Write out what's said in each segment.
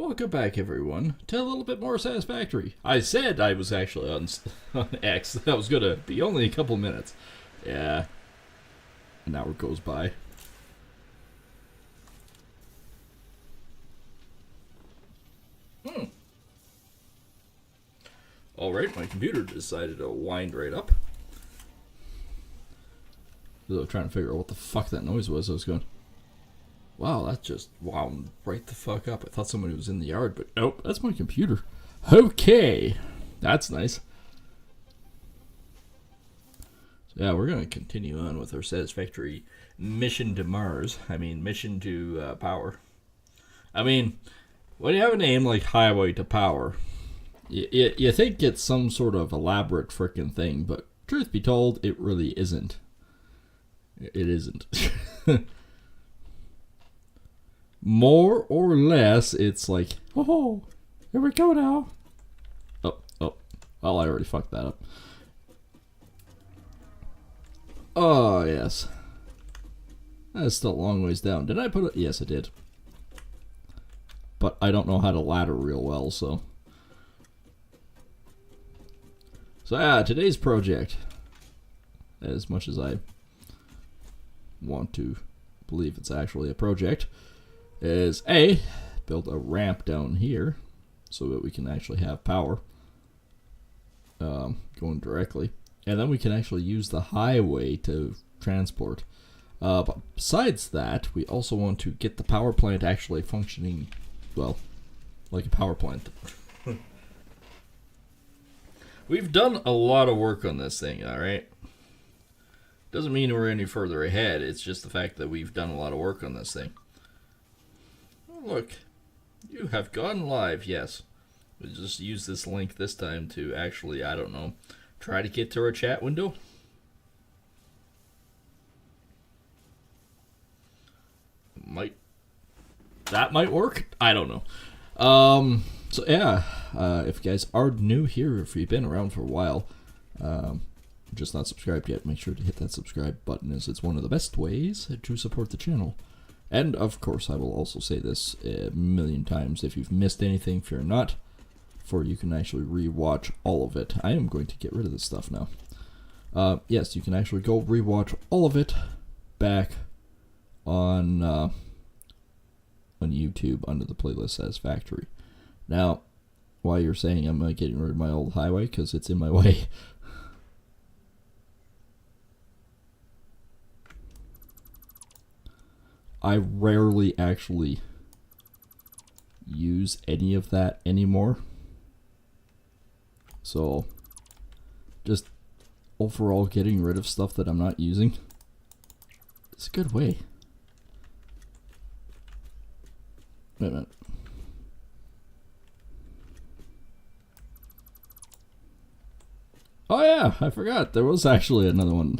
Welcome back, everyone, to a little bit more Satisfactory. I said I was actually on X. That was gonna be only a couple minutes. Yeah. An hour goes by. Alright, my computer decided to wind right up. I was trying to figure out what the fuck that noise was. I was going, wow, that just wound right the fuck up. I thought somebody was in the yard, but nope, that's my computer. Okay, that's nice. So yeah, we're going to continue on with our Satisfactory mission to Mars. I mean, mission to power. I mean, when you have a name like Highway to Power, you think it's some sort of elaborate frickin' thing, but truth be told, it really isn't. It isn't. More or less, it's like, oh, here we go now. Oh, well, I already fucked that up. Oh, yes. That's still a long ways down. Did I put it? Yes, I did. But I don't know how to ladder real well, so. So, yeah, today's project, as much as I want to believe it's actually a project, is build a ramp down here so that we can actually have power going directly, and then we can actually use the highway to transport. But besides that, we also want to get the power plant actually functioning, well, like a power plant. We've done a lot of work on this thing, alright? Doesn't mean we're any further ahead, it's just the fact that we've done a lot of work on this thing. Look, you have gone live, yes. We'll just use this link this time to actually, I don't know, try to get to our chat window. That might work? I don't know. So yeah, if you guys are new here, if you've been around for a while, just not subscribed yet, make sure to hit that subscribe button, as it's one of the best ways to support the channel. And, of course, I will also say this a million times. If you've missed anything, fear not, for you can actually re-watch all of it. I am going to get rid of this stuff now. Yes, you can actually go re-watch all of it back on YouTube under the playlist Satisfactory. Now, why you're saying I'm getting rid of my old highway? Because it's in my way. I rarely actually use any of that anymore. So, just overall getting rid of stuff that I'm not using, it's a good way. Wait a minute. Oh yeah, I forgot. There was actually another one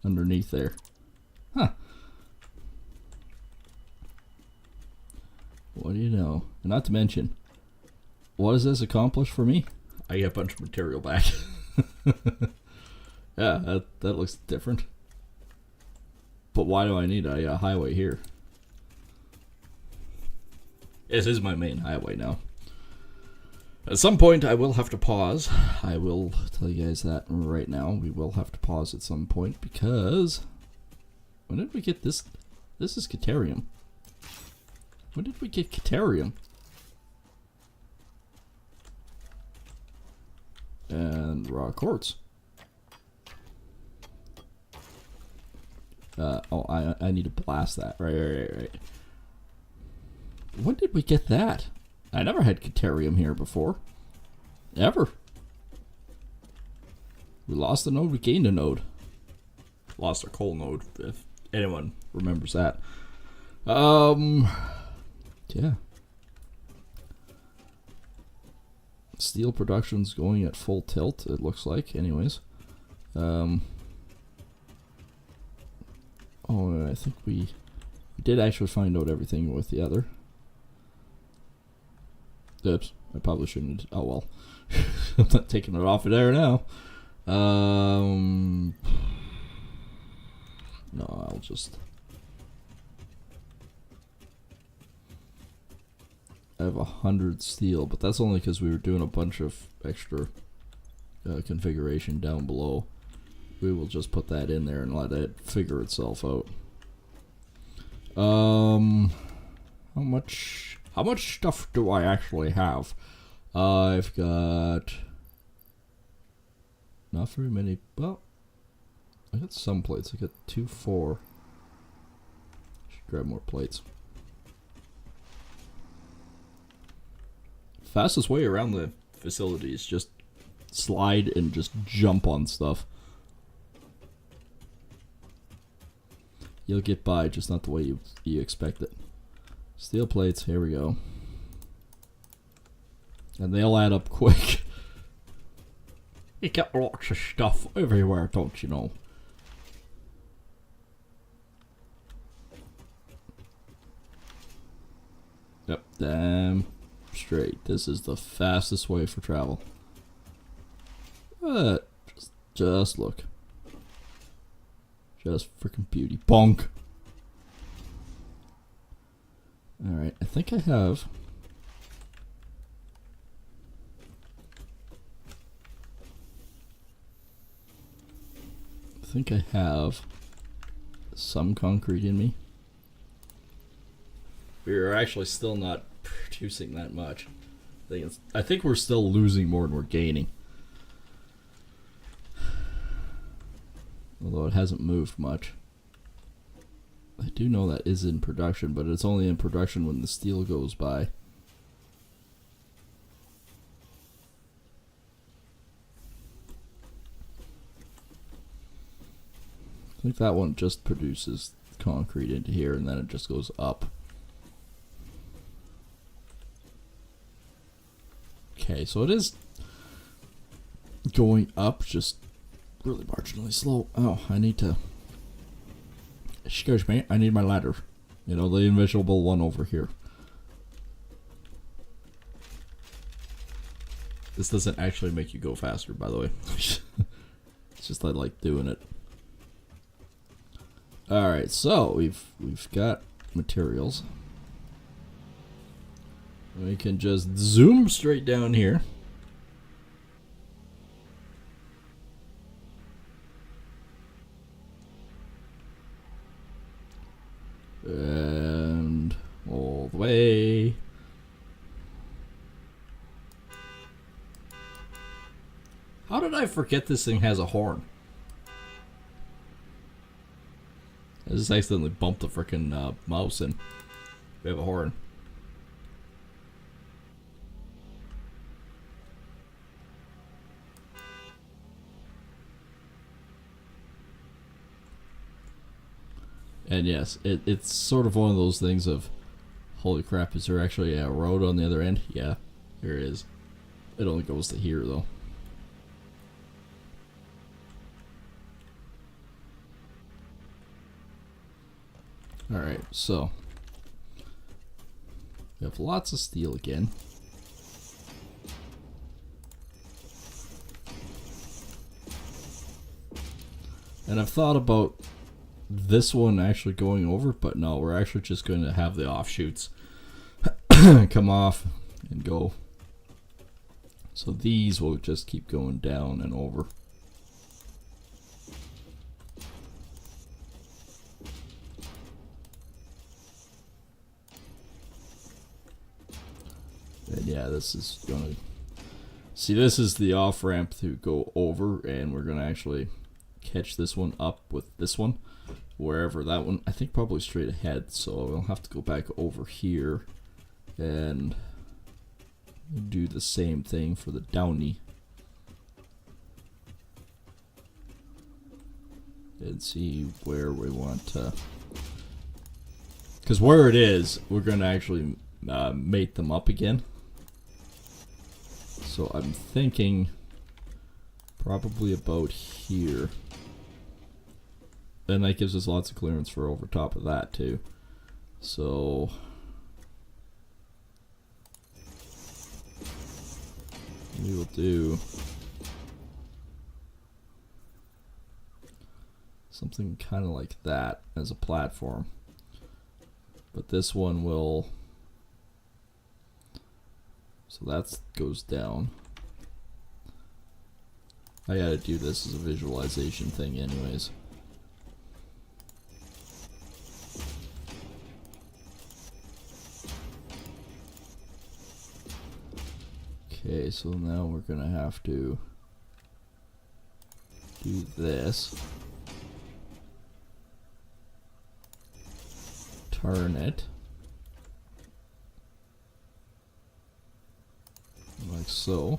underneath there. Huh. What do you know? And not to mention, what does this accomplish for me? I get a bunch of material back. Yeah, that looks different. But why do I need a highway here? This is my main highway now. At some point, I will have to pause. I will tell you guys that right now. We will have to pause at some point because... when did we get this? This is Caterium. When did we get Caterium? And raw quartz. Oh, I need to blast that. Right. When did we get that? I never had Caterium here before. Ever. We lost a node, we gained a node. Lost a coal node, if anyone remembers that. Yeah. Steel production's going at full tilt, it looks like, anyways. Oh, I think we did actually find out everything with the other. Oops, I probably shouldn't. Oh well. I'm not taking it off of there now. No, I'll just... I have 100 steel, but that's only because we were doing a bunch of extra configuration down below. We will just put that in there and let it figure itself out. How much stuff do I actually have? I've got not very many. Well, I got some plates. I got 2, 4. Should grab more plates. Fastest way around the facility is just slide and just jump on stuff. You'll get by, just not the way you expect it. Steel plates, here we go. And they'll add up quick. You get lots of stuff everywhere, don't you know? Yep, damn straight. This is the fastest way for travel. Just look. Just freaking beauty. Bonk. Alright, I think I have... some concrete in me. We're actually still not producing that much. I think we're still losing more than we're gaining. Although it hasn't moved much. I do know that is in production, but it's only in production when the steel goes by. I think that one just produces concrete into here and then it just goes up. Okay, so it is going up, just really marginally slow. Oh, I need to... Excuse me, I need my ladder. You know, the invisible one over here. This doesn't actually make you go faster, by the way. It's just I like doing it. Alright, so we've got materials. We can just zoom straight down here. And all the way. How did I forget this thing has a horn? I just accidentally bumped the frickin' mouse and we have a horn. And yes, it's sort of one of those things of, holy crap, is there actually a road on the other end? Yeah, there is. It only goes to here, though. Alright, so. We have lots of steel again. And I've thought about this one actually going over, but no, we're actually just going to have the offshoots come off and go. So these will just keep going down and over. And yeah, this is going to... See, this is the off-ramp to go over, and we're going to actually catch this one up with this one. Wherever that one, I think probably straight ahead, so we'll have to go back over here and do the same thing for the downy and see where we want to, because where it is, we're going to actually mate them up again. So I'm thinking probably about here. And that gives us lots of clearance for over top of that too. So we will do something kind of like that as a platform. But this one will So that goes down. I gotta do this as a visualization thing anyways. Okay, so now we're gonna have to do this. Turn it. Like so.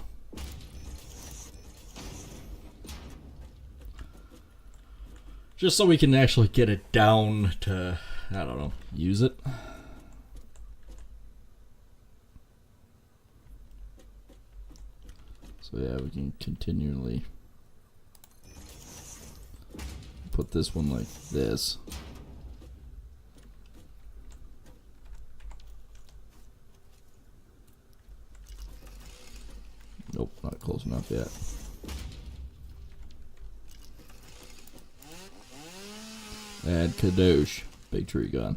Just so we can actually get it down to, I don't know, use it. So yeah, we can continually put this one like this. Nope, not close enough yet. And Kadosh, big tree gone.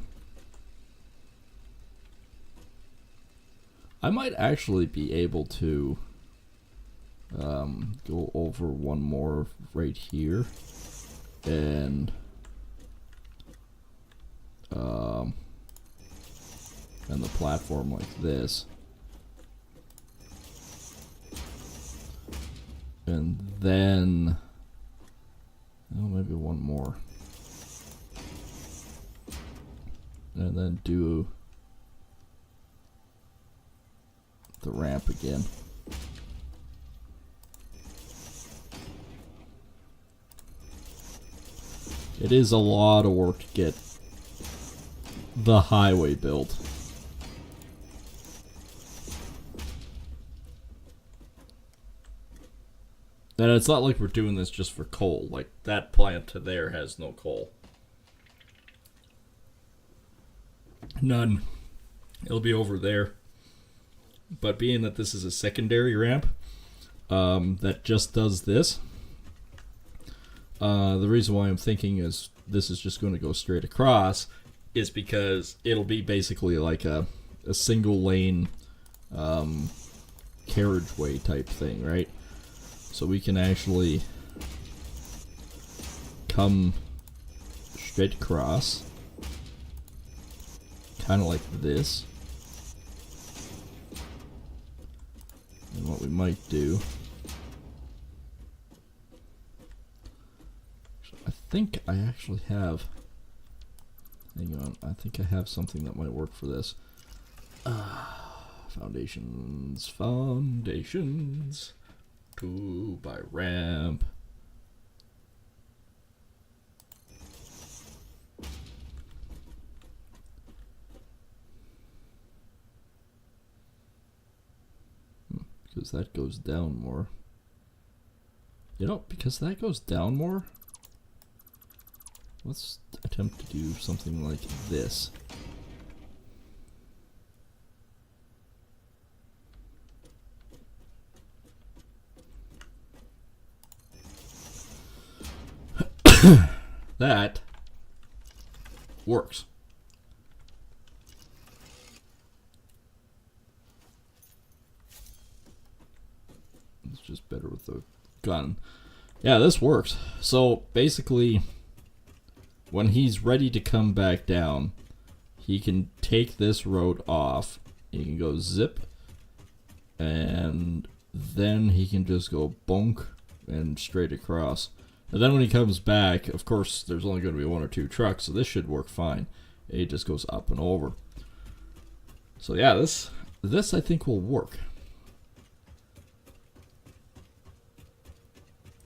I might actually be able to go over one more right here and the platform like this. And then, oh, maybe one more. And then do the ramp again. It is a lot of work to get the highway built. And it's not like we're doing this just for coal. Like, that plant to there has no coal. None. It'll be over there. But being that this is a secondary ramp that just does this, the reason why I'm thinking is this is just going to go straight across is because it'll be basically like a single lane carriageway type thing, right? So we can actually come straight across, kind of like this. And what we might do, I think I actually have, hang on, I think I have something that might work for this. Foundations, 2 by ramp. Because that goes down more. You know, because that goes down more, let's attempt to do something like this. That works. It's just better with the gun. Yeah, this works. So basically, when he's ready to come back down, he can take this road off. He can go zip, and then he can just go bonk and straight across. And then when he comes back, of course, there's only going to be 1 or 2 trucks, so this should work fine. It just goes up and over. So yeah, this I think will work.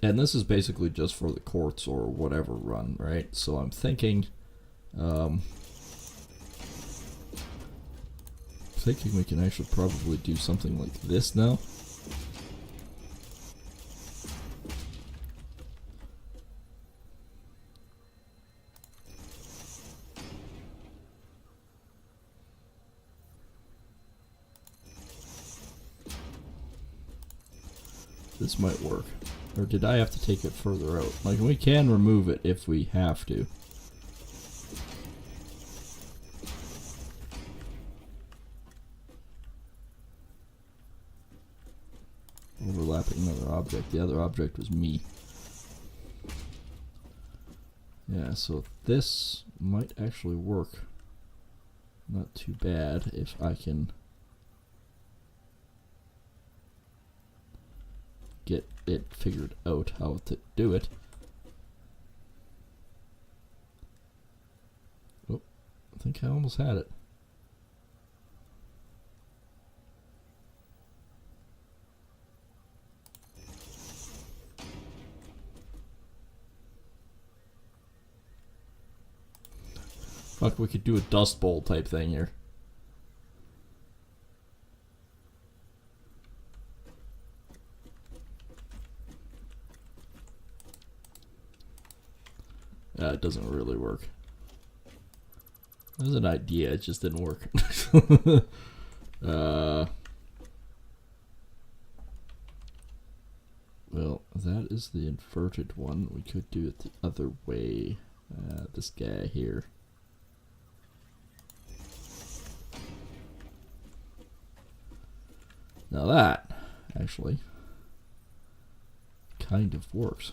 And this is basically just for the courts or whatever run, right? So I'm thinking we can actually probably do something like this now. This might work. Or did I have to take it further out? Like, we can remove it if we have to. slapping another object. The other object was me. Yeah, so this might actually work. Not too bad if I can get it figured out how to do it. Oh, I think I almost had it. Fuck, we could do a dust bowl type thing here. It doesn't really work. It was an idea, it just didn't work. Well, that is the inverted one. We could do it the other way. This guy here. Now that actually kind of works.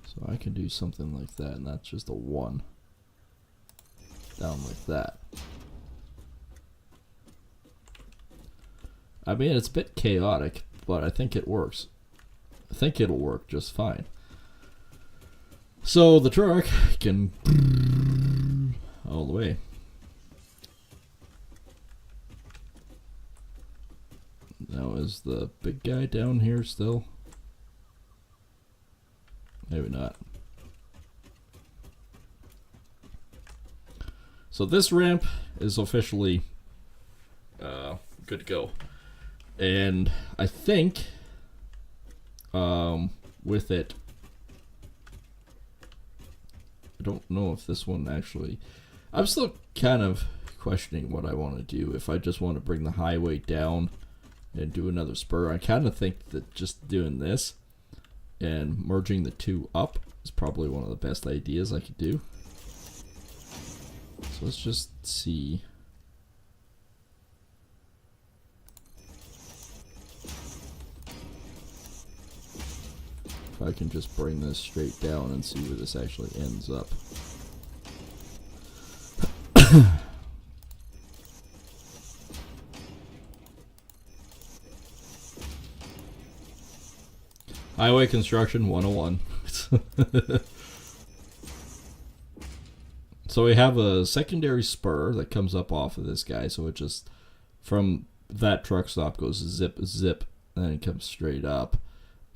So I can do something like that, and that's just a 1. Down like that. I mean, it's a bit chaotic, but I think it works. I think it'll work just fine. So the truck can all the way. Now is the big guy down here still? Maybe not. So this ramp is officially good to go. And I think with it, I don't know if this one actually, I'm still kind of questioning what I want to do. If I just want to bring the highway down and do another spur, I kind of think that just doing this and merging the two up is probably one of the best ideas I could do. So let's just see. If I can just bring this straight down and see where this actually ends up. Highway construction 101. So we have a secondary spur that comes up off of this guy, so it just from that truck stop goes zip zip and then it comes straight up.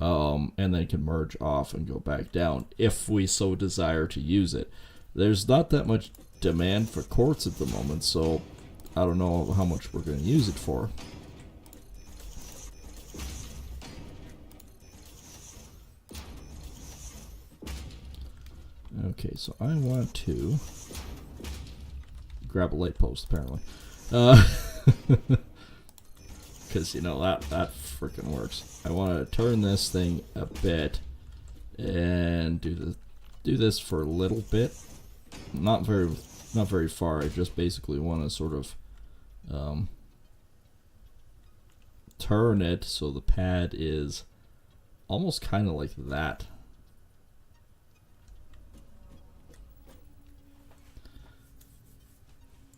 And then it can merge off and go back down if we so desire to use it. There's not that much demand for quartz at the moment, so I don't know how much we're going to use it for. Okay, so I want to grab a light post apparently. Because, you know, that freaking works. I want to turn this thing a bit and do this for a little bit. Not very far. I just basically want to sort of turn it so the pad is almost kind of like that.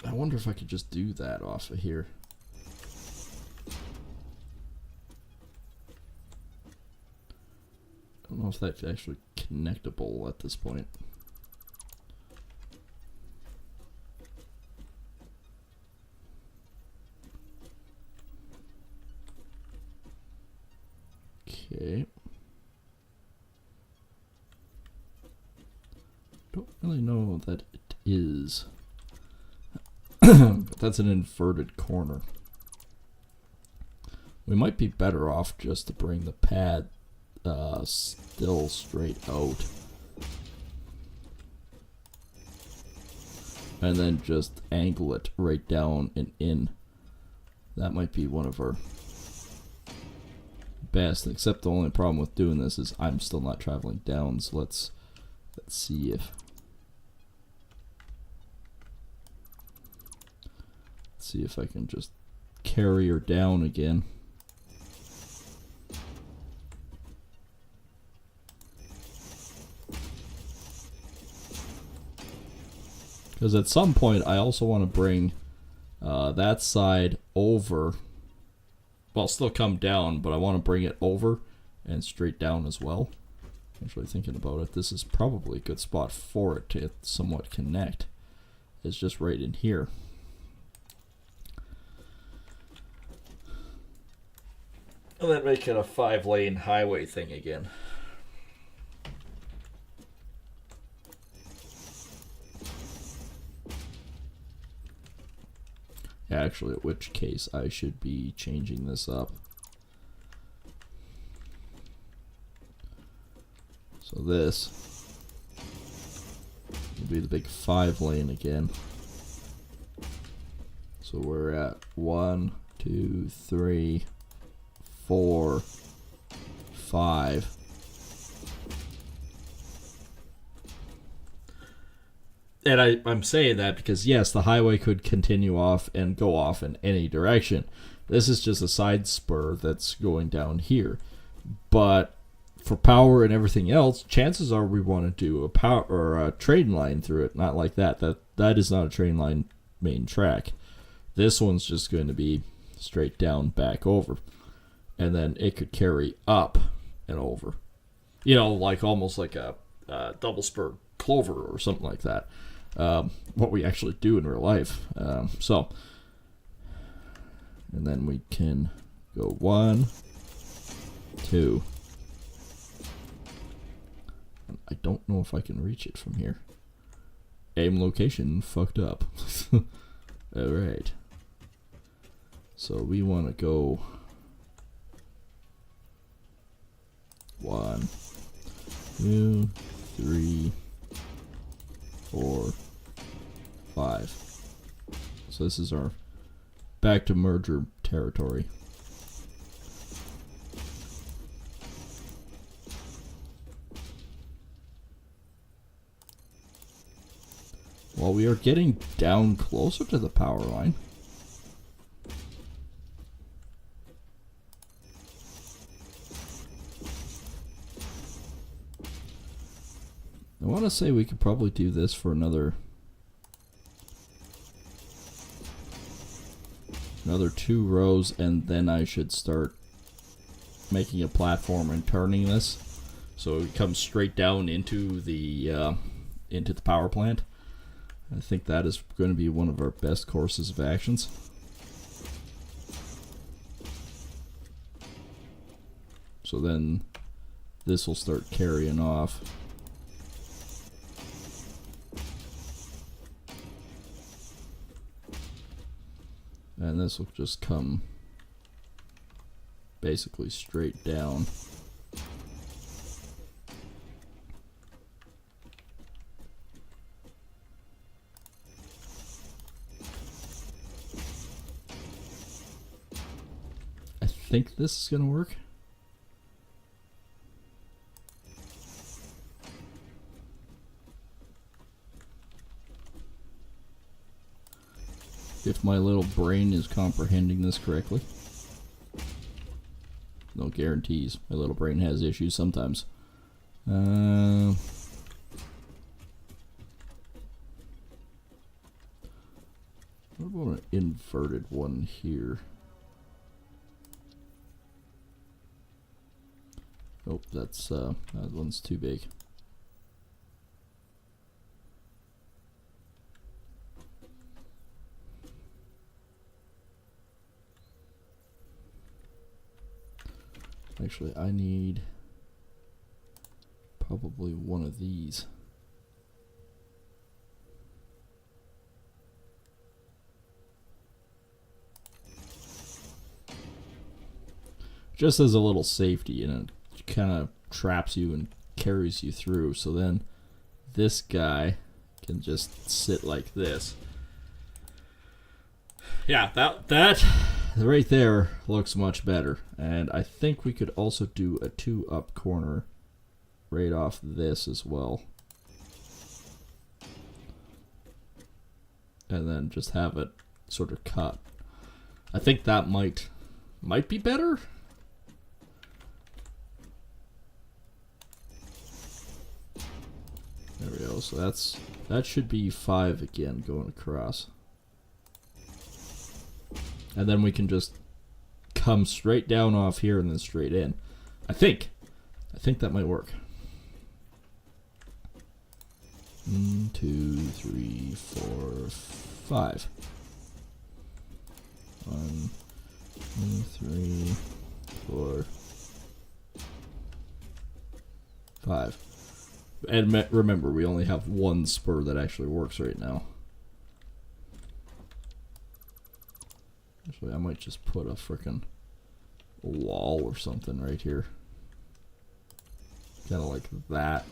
I wonder if I could just do that off of here. I don't know if that's actually connectable at this point. Okay. Don't really know that it is. But that's an inverted corner. We might be better off just to bring the pad still straight out. And then just angle it right down and in. that might be one of our best, except the only problem with doing this is I'm still not traveling down, so let's see if I can just carry her down again. Because at some point I also want to bring that side over. Well, still come down, but I want to bring it over and straight down as well. Actually thinking about it, this is probably a good spot for it to somewhat connect. It's just right in here. And then make it a 5-lane highway thing again. Actually, in which case I should be changing this up. So this will be the big 5-lane again. So we're at 1, 2, 3, 4, 5. And I'm saying that because, yes, the highway could continue off and go off in any direction. This is just a side spur that's going down here. But for power and everything else, chances are we want to do a power or a train line through it. Not like that. That is not a train line main track. This one's just going to be straight down, back over. And then it could carry up and over. You know, like almost like a double spur clover or something like that. What we actually do in real life. And then we can go 1, 2. I don't know if I can reach it from here. Aim location fucked up. Alright. So we want to go 1, 2, 3, 4, 5. So this is our back to merger territory. Well, we are getting down closer to the power line. I want to say we could probably do this for another 2 rows, and then I should start making a platform and turning this so it comes straight down into the power plant. I think that is going to be one of our best courses of actions. So then this will start carrying off. And this will just come basically straight down. I think this is going to work. If my little brain is comprehending this correctly. No guarantees. My little brain has issues sometimes. What about an inverted one here? Oh, that one's too big. Actually, I need probably one of these. Just as a little safety, and it kind of traps you and carries you through. So then this guy can just sit like this. Yeah, right there looks much better. And I think we could also do a 2-up corner right off this as well. And then just have it sort of cut. I think that might be better. There we go. So that should be 5 again going across. And then we can just come straight down off here and then straight in. I think that might work. 1, 2, 3, 4, 5. 1, 2, 3, 4, 5. And remember, we only have one spur that actually works right now. Actually, I might just put a frickin' wall or something right here. Kind of like that.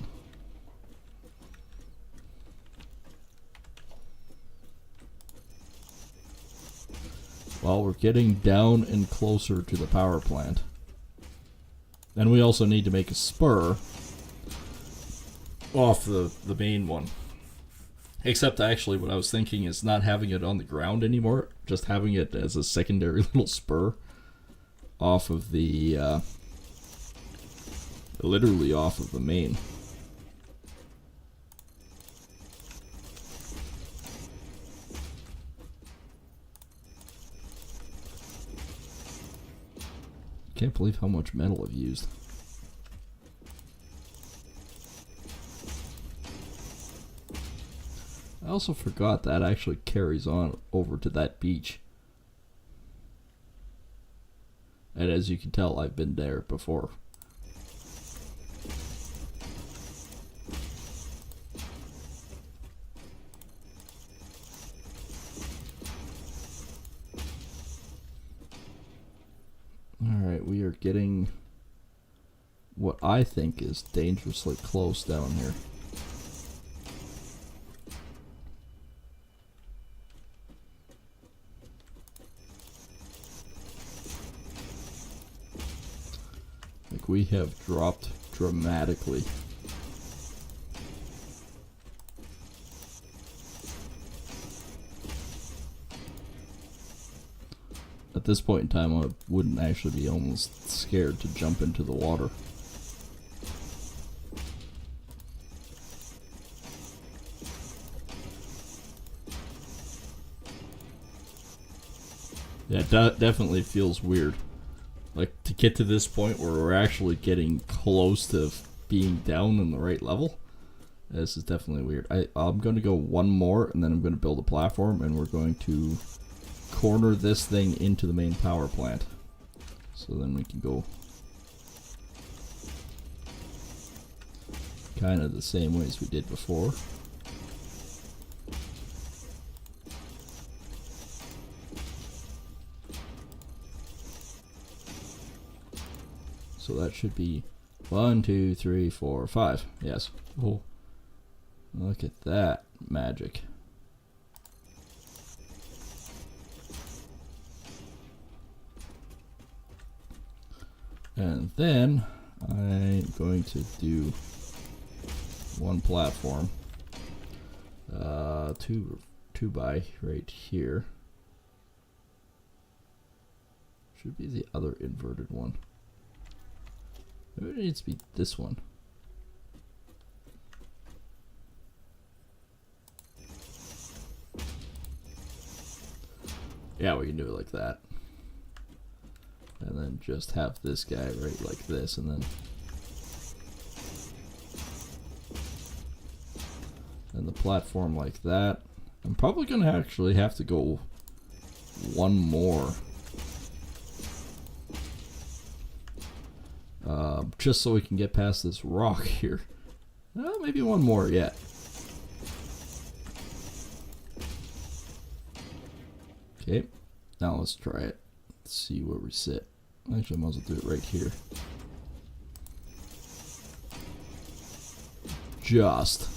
Well, we're getting down and closer to the power plant. And we also need to make a spur off the main one. Except actually what I was thinking is not having it on the ground anymore, just having it as a secondary little spur off of the, literally off of the main. Can't believe how much metal I've used. I also forgot that actually carries on over to that beach. And as you can tell, I've been there before. Alright, we are getting what I think is dangerously close down here. Like we have dropped dramatically. At this point in time, I wouldn't actually be almost scared to jump into the water. Yeah, definitely feels weird. Like, to get to this point where we're actually getting close to being down in the right level, this is definitely weird. I'm going to go one more, and then I'm going to build a platform, and we're going to corner this thing into the main power plant. So then we can go kind of the same way as we did before. So that should be 1, 2, 3, 4, 5. Yes. Oh, look at that magic. And then I'm going to do one platform, 2 by right here. Should be the other inverted one. Maybe it needs to be this one. Yeah, we can do it like that. And then just have this guy right like this, and the platform like that. I'm probably going to actually have to go one more. Just so we can get past this rock here. Maybe one more yet. Okay, now let's try it. Let's see where we sit. Actually, I might as well do it right here. Just.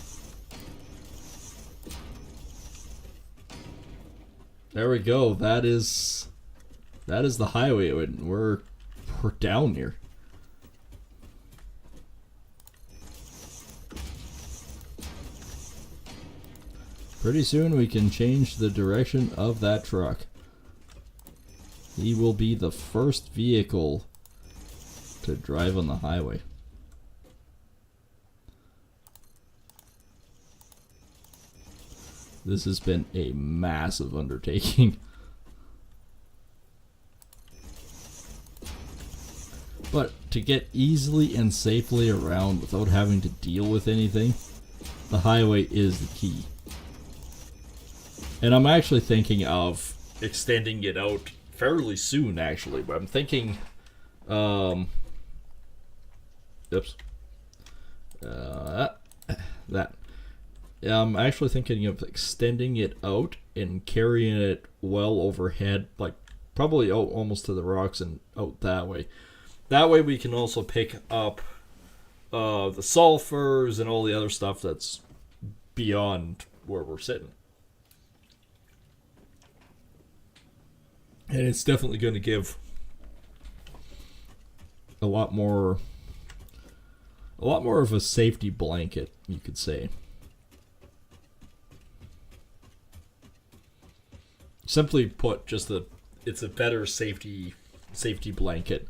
There we go. That is That is the highway, and we're down here. Pretty soon we can change the direction of that truck. He will be the first vehicle to drive on the highway. This has been a massive undertaking. But to get easily and safely around without having to deal with anything, the highway is the key. And I'm actually thinking of extending it out fairly soon, actually. But I'm thinking, oops, that. Yeah, I'm actually thinking of extending it out and carrying it well overhead, like probably out almost to the rocks and out that way. That way we can also pick up the sulfurs and all the other stuff that's beyond where we're sitting. And it's definitely going to give a lot more of a safety blanket, you could say. Simply put, it's a better safety blanket.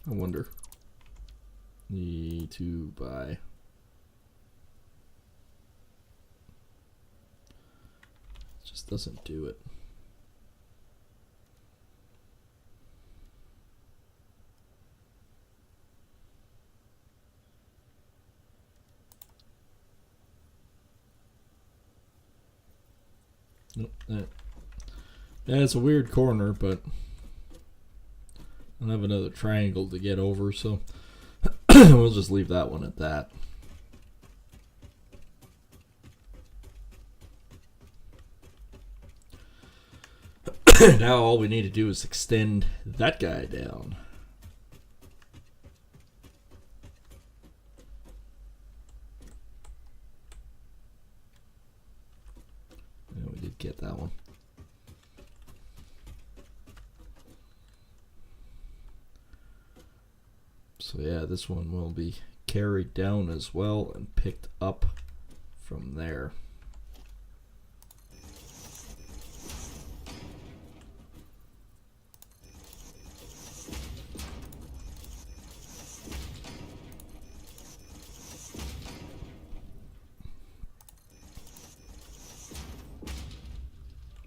I wonder. Need to buy. Just doesn't do it. Nope, yeah, it's a weird corner, but I don't have another triangle to get over, so we'll just leave that one at that. Now all we need to do is extend that guy down. Yeah, we did get that one. So yeah, this one will be carried down as well and picked up from there.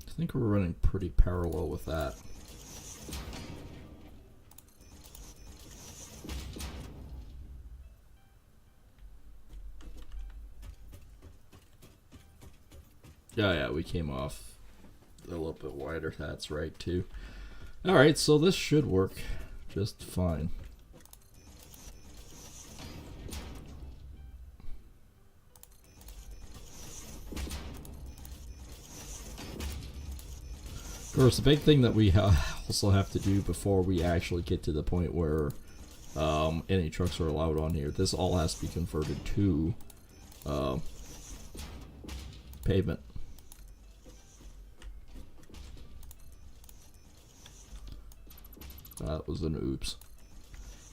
I think we're running pretty parallel with that. Yeah, we came off a little bit wider. That's right, too. Alright, so this should work just fine. Of course, the big thing that we also have to do before we actually get to the point where any trucks are allowed on here, this all has to be converted to pavement. That was an oops.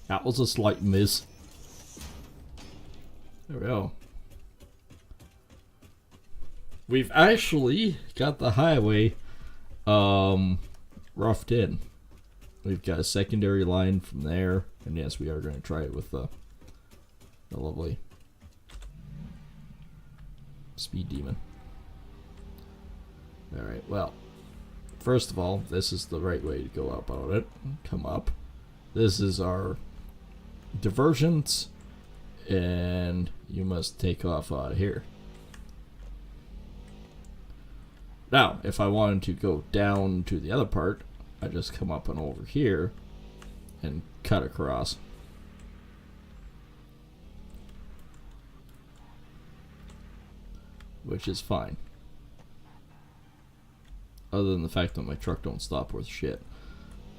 That was a slight miss. There we go. We've actually got the highway roughed in. We've got a secondary line from there, and yes, we are going to try it with the lovely Speed Demon. Alright, well, first of all, this is the right way to go about it. Come up. This is our diversions, and you must take off out of here. Now, if I wanted to go down to the other part, I just come up and over here and cut across. Which is fine. Other than the fact that my truck don't stop worth shit.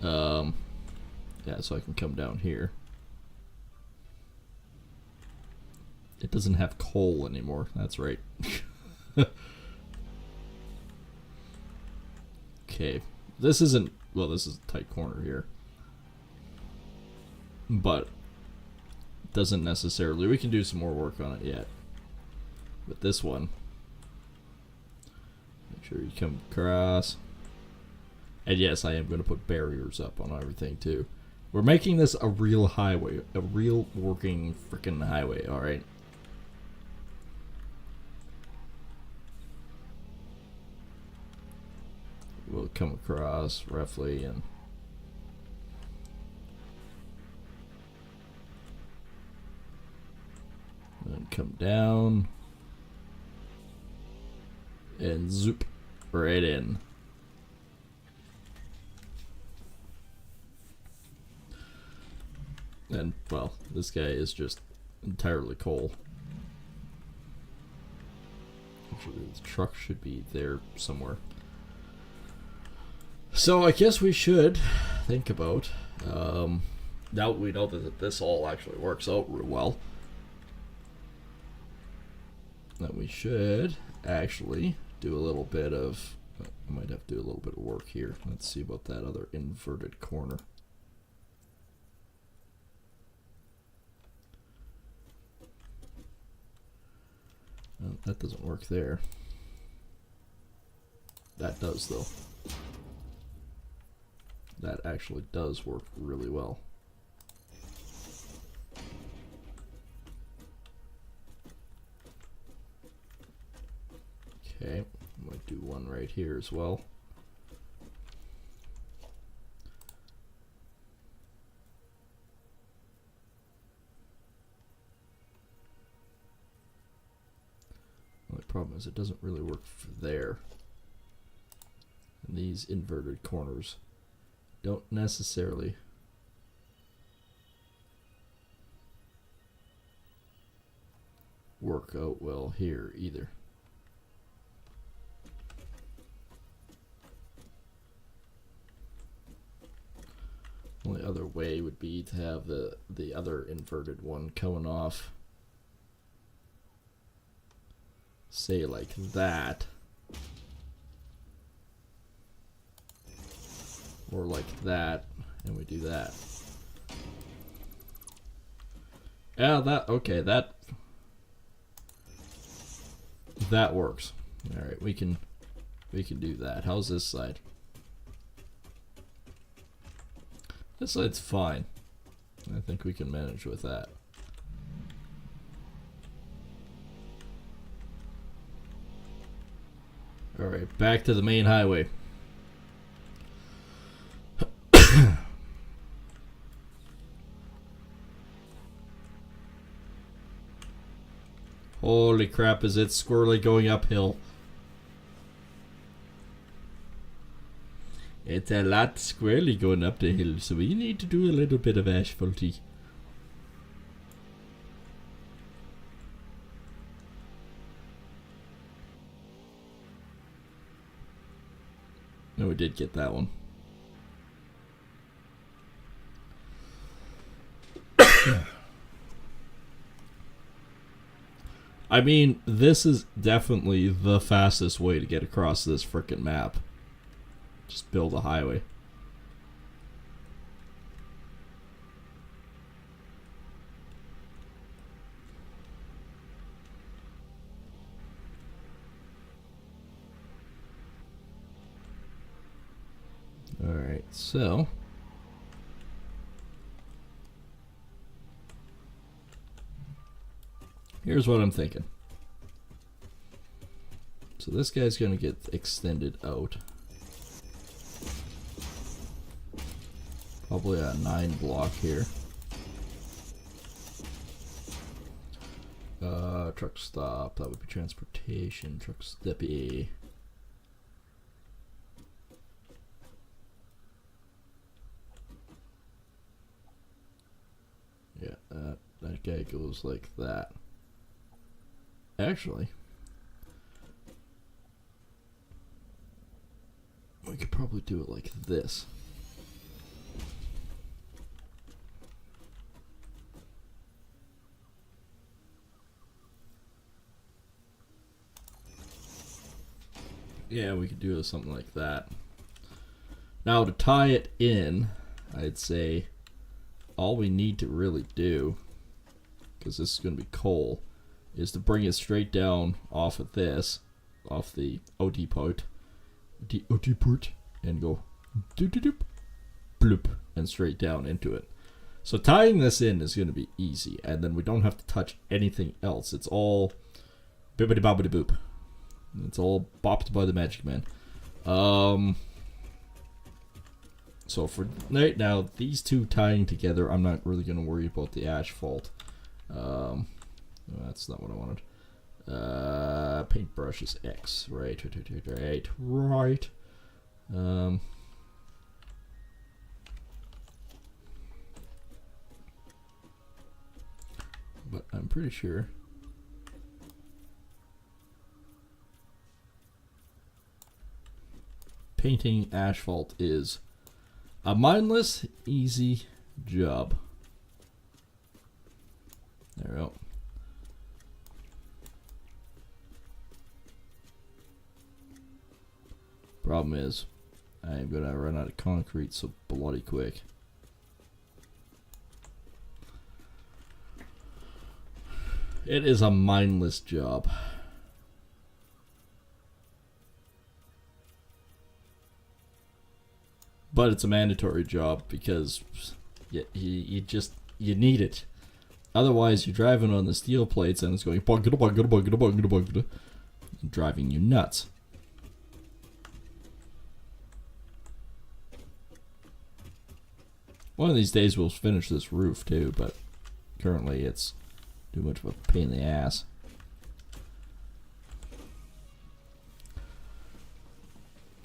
Yeah, so I can come down here. It doesn't have coal anymore. That's right. Okay, this isn't, well, this is a tight corner here, but doesn't necessarily, we can do some more work on it yet. But this one, make sure you come across. And yes, I am going to put barriers up on everything too. We're making this a real highway, a real working freaking highway, alright? We'll come across roughly and then come down and zoop right in. And, well, this guy is just entirely coal. Actually, the truck should be there somewhere. So I guess we should think about, now we know that this all actually works out real well, that we should actually do a little bit of, I might have to do a little bit of work here. Let's see about that other inverted corner. That doesn't work there. That does, though. That actually does work really well. Okay, might do one right here as well. The problem is it doesn't really work for there. And these inverted corners don't necessarily work out well here either. Only other way would be to have the other inverted one coming off, say like that, or like that, and we do that. Yeah, that, okay, that works. All right, we can do that. How's this side? This side's fine. I think we can manage with that. All right, back to the main highway. Holy crap, is it squirrely going uphill? It's a lot squirrely going up the hill, so we need to do a little bit of asphalty. No, we did get that one. I mean, this is definitely the fastest way to get across this frickin' map. Just build a highway. Alright, so here's what I'm thinking. So this guy's gonna get extended out. Probably a 9 block here. Truck stop, that would be transportation, truck step A. Yeah, that guy goes like that. Actually, we could probably do it like this. Yeah, we could do something like that. Now, to tie it in, I'd say all we need to really do, because this is going to be coal, is to bring it straight down off of this, off the OT port, and go doop, bloop, and straight down into it. So tying this in is going to be easy, and then we don't have to touch anything else. It's all bibbidi bobbidi boop. It's all bopped by the magic man. So for right now, these two tying together, I'm not really going to worry about the asphalt. That's not what I wanted. Paintbrush is X. Right. But I'm pretty sure painting asphalt is a mindless, easy job. There we go. Problem is, I'm gonna run out of concrete so bloody quick. It is a mindless job. But it's a mandatory job because you need it. Otherwise, you're driving on the steel plates and it's going driving you nuts. One of these days we'll finish this roof too, but currently it's too much of a pain in the ass.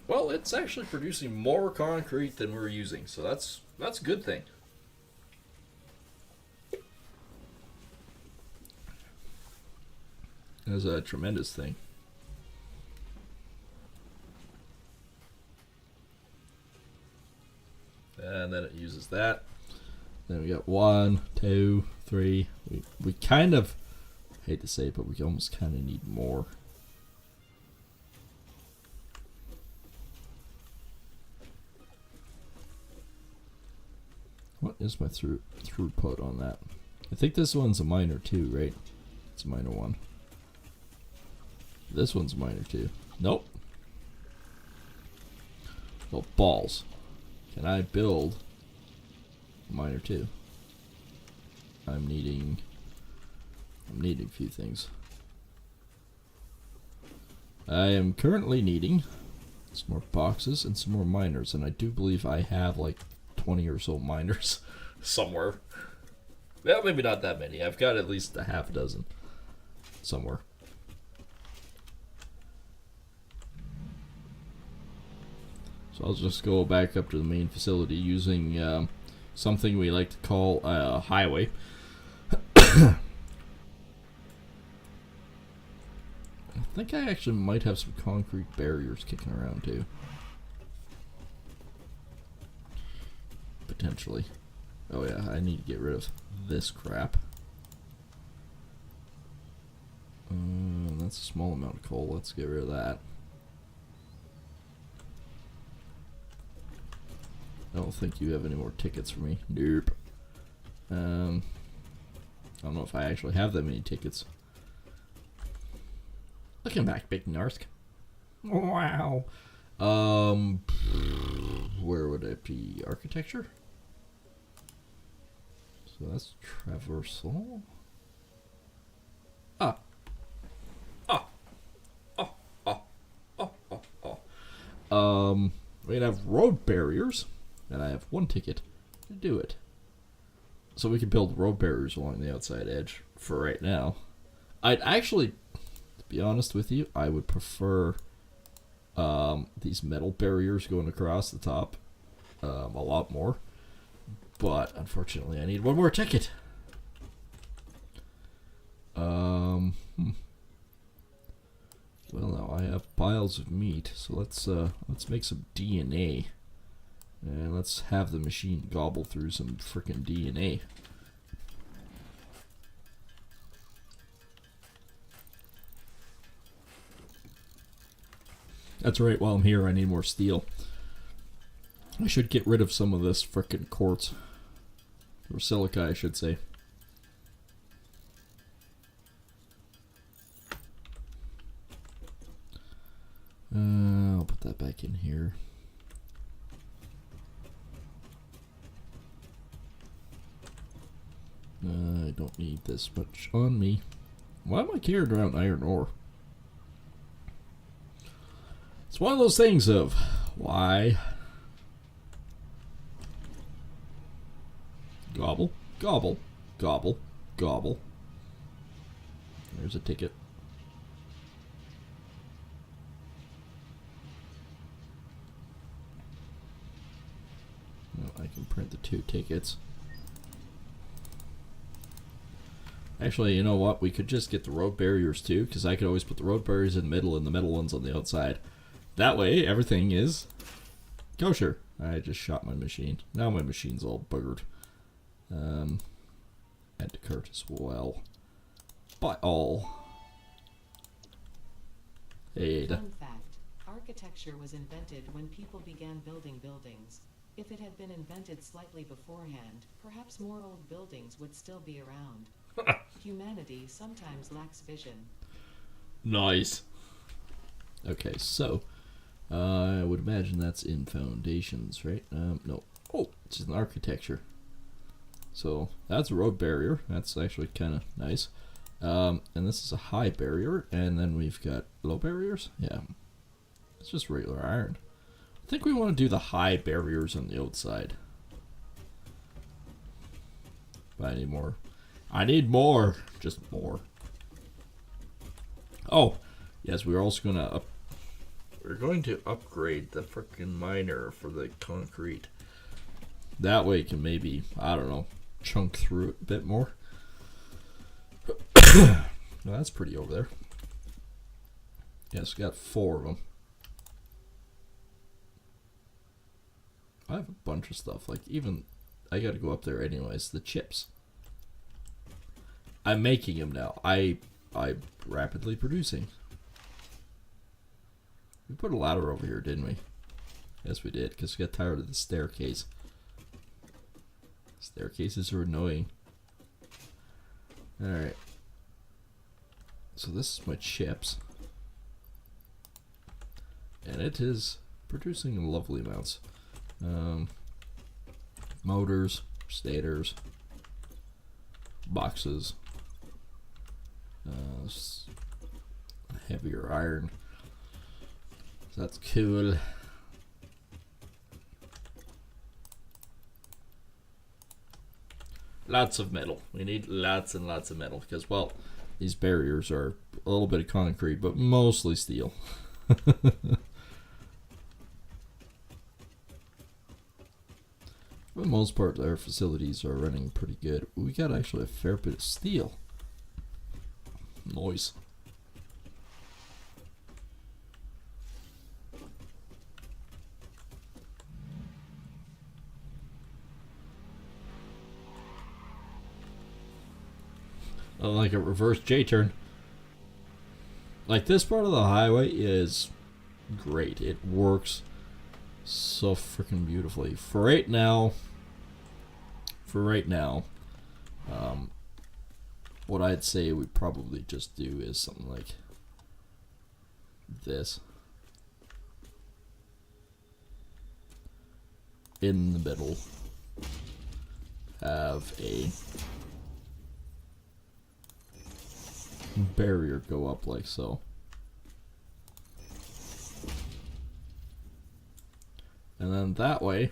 Well, it's actually producing more concrete than we're using, so that's a good thing. That's a tremendous thing. And then it uses that. Then we got 1, 2, 3. We kind of, hate to say it, but we almost kind of need more. What is my throughput on that? I think this one's a minor too, right? It's a minor one. This one's a minor too. Nope. Well, balls. Can I build a minor two? I'm needing a few things. I am currently needing some more boxes and some more miners, and I do believe I have like 20 or so miners somewhere. Well, maybe not that many. I've got at least a half a dozen somewhere. So I'll just go back up to the main facility using something we like to call a highway. I think I actually might have some concrete barriers kicking around too. Potentially. Oh yeah, I need to get rid of this crap. That's a small amount of coal. Let's get rid of that. I don't think you have any more tickets for me. Nope. I don't know if I actually have that many tickets. Looking back, Big Narsk. Wow. Where would it be? Architecture? So that's traversal. We're gonna have road barriers, and I have one ticket to do it. So we can build road barriers along the outside edge for right now. I'd actually, to be honest with you, I would prefer these metal barriers going across the top a lot more. But unfortunately, I need one more ticket. Well, now I have piles of meat, so let's make some DNA, and let's have the machine gobble through some frickin' DNA. That's right, while I'm here I need more steel. I should get rid of some of this frickin' quartz. Or silica, I should say. I'll put that back in here. I don't need this much on me. Why am I carrying around iron ore? It's one of those things of why. Gobble, gobble, gobble, gobble. There's a ticket. Well, I can print the 2 tickets. Actually, you know what? We could just get the road barriers too, because I could always put the road barriers in the middle and the middle ones on the outside. That way, everything is kosher. I just shot my machine. Now my machine's all buggered. Add to cart as well. By all. Aid. Fun fact, architecture was invented when people began building buildings. If it had been invented slightly beforehand, perhaps more old buildings would still be around. Humanity sometimes lacks vision. Nice. Okay, so I would imagine that's in foundations, right? No. Oh, it's in architecture. So that's a road barrier. That's actually kind of nice. And this is a high barrier, and then we've got low barriers. Yeah, it's just regular iron. I think we want to do the high barriers on the outside. But I need more. I need more. Just more. Oh, yes, we're also gonna we're going to upgrade the frickin' miner for the concrete. That way it can maybe, I don't know, chunk through it a bit more. Well, that's pretty over there. Yes, we got 4 of them. I have a bunch of stuff. Like, even, I gotta go up there anyways. The chips. I'm making them now. I'm rapidly producing. We put a ladder over here, didn't we? Yes, we did, because we got tired of the staircase. Staircases are annoying. Alright. So this is my chips. And it is producing lovely amounts. Motors, stators, boxes, heavier iron. So that's cool. Lots of metal. We need lots and lots of metal because, well, these barriers are a little bit of concrete, but mostly steel. For the most part, our facilities are running pretty good. We got actually a fair bit of steel. Noise. Like a reverse J-turn. Like, this part of the highway is great. It works so freaking beautifully. For right now, what I'd say we'd probably just do is something like this. In the middle, have a barrier go up like so. And then that way,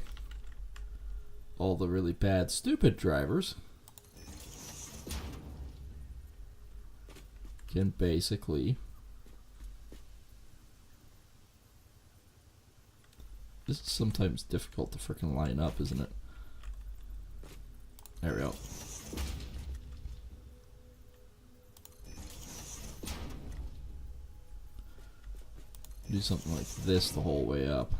all the really bad, stupid drivers can basically... This is sometimes difficult to frickin' line up, isn't it? There we go. Do something like this the whole way up.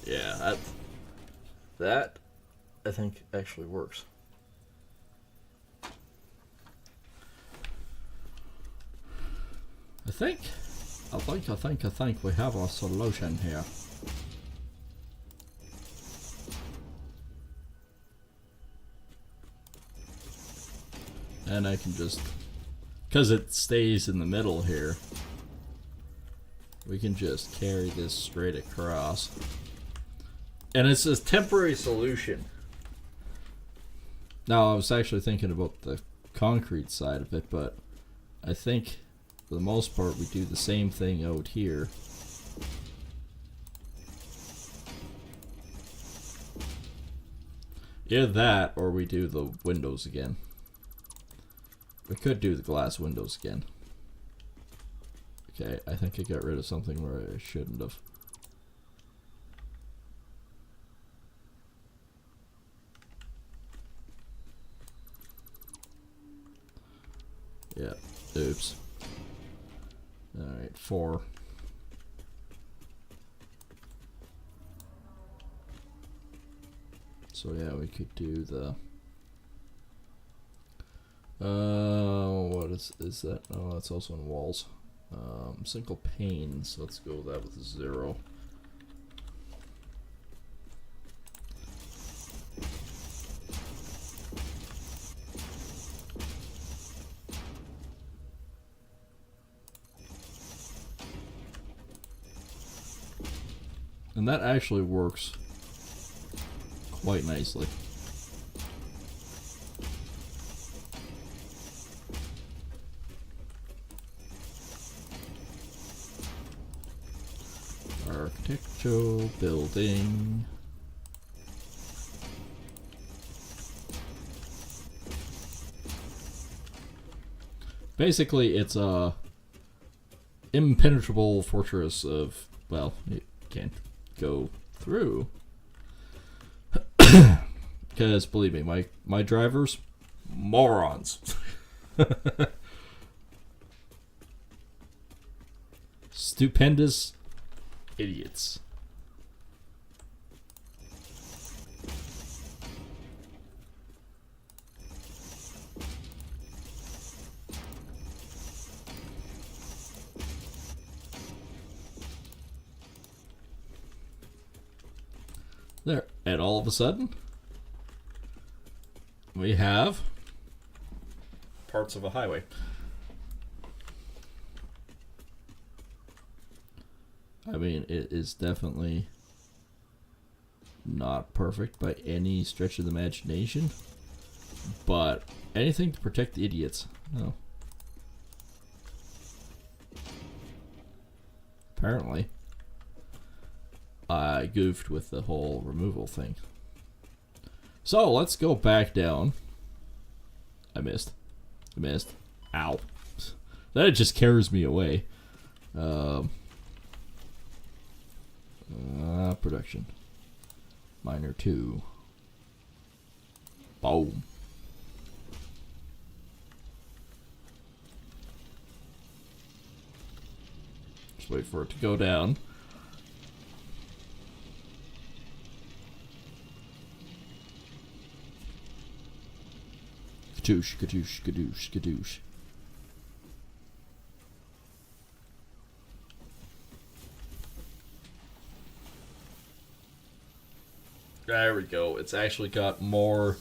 Yeah, that I think actually works. I think we have a solution here. And I can just, because it stays in the middle here, we can just carry this straight across. And it's a temporary solution. Now, I was actually thinking about the concrete side of it, but I think for the most part we do the same thing out here. Either that, or we do the windows again. We could do the glass windows again. Okay, I think I got rid of something where I shouldn't have. Yeah, oops. Alright, 4. So yeah, we could do the what is that? Oh, that's also in walls. Single panes. Let's go with that with a 0. And that actually works quite nicely. Architectural building. Basically, it's a impenetrable fortress of, well, it can't go through. Because believe me, my drivers, morons. Stupendous idiots. There, and all of a sudden, we have parts of a highway. I mean, it is definitely not perfect by any stretch of the imagination, but anything to protect the idiots. No. Apparently, I goofed with the whole removal thing. So, let's go back down. I missed. Ow. That just carries me away. Production. Minor 2. Boom. Just wait for it to go down. Kadoosh, kadoosh, kadoosh, kadoosh. There we go. It's actually got more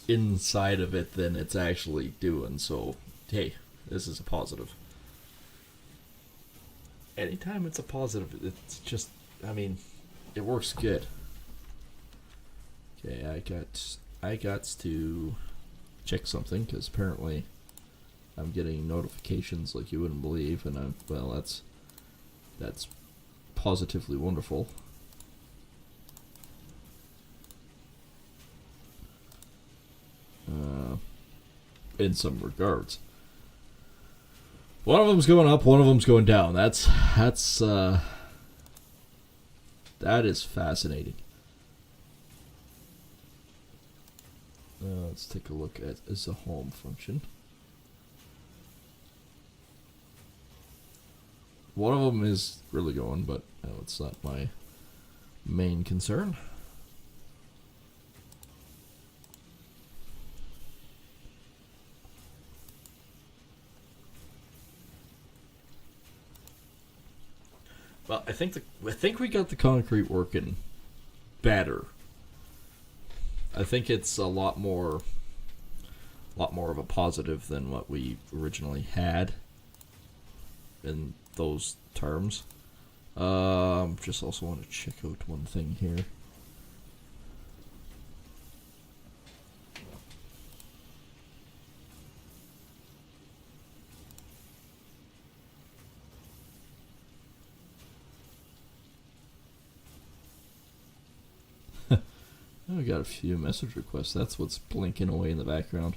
inside of it than it's actually doing. So, hey, this is a positive. Anytime it's a positive, it's just, I mean, it works good. Okay, I got to check something because apparently I'm getting notifications like you wouldn't believe, and well, that's positively wonderful. In some regards, one of them's going up, one of them's going down. That is fascinating. Let's take a look at as a home function. One of them is really going, but it's not my main concern. Well, I think we got the concrete working better. I think it's a lot more of a positive than what we originally had in those terms. Just also want to check out one thing here. Oh, we got a few message requests. That's what's blinking away in the background.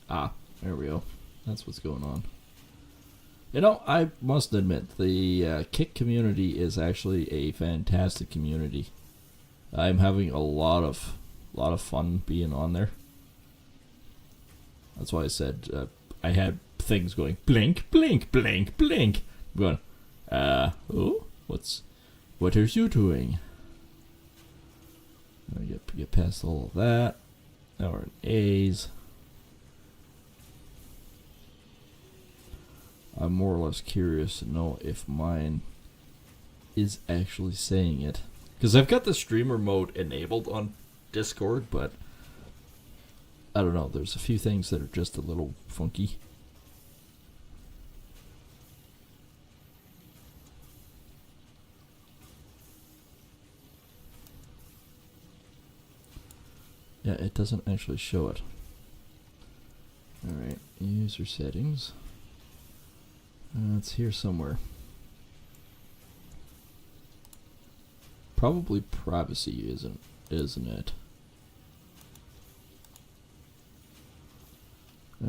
Ah, there we go. That's what's going on. You know, I must admit, the Kick community is actually a fantastic community. I'm having a lot of fun being on there. That's why I said I had things going blink, blink, blink, blink. I'm going, what are you doing? I get past all of that. Now we're in A's. I'm more or less curious to know if mine is actually saying it. Because I've got the streamer mode enabled on Discord, but I don't know, there's a few things that are just a little funky. Yeah, it doesn't actually show it. Alright, user settings. It's here somewhere. Probably privacy, isn't it?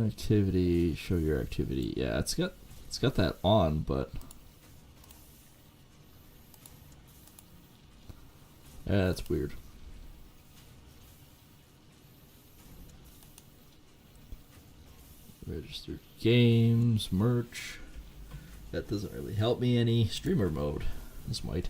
Activity, show your activity. Yeah, it's got that on, but yeah, that's weird. Registered games, merch. That doesn't really help me any. Streamer mode. This might.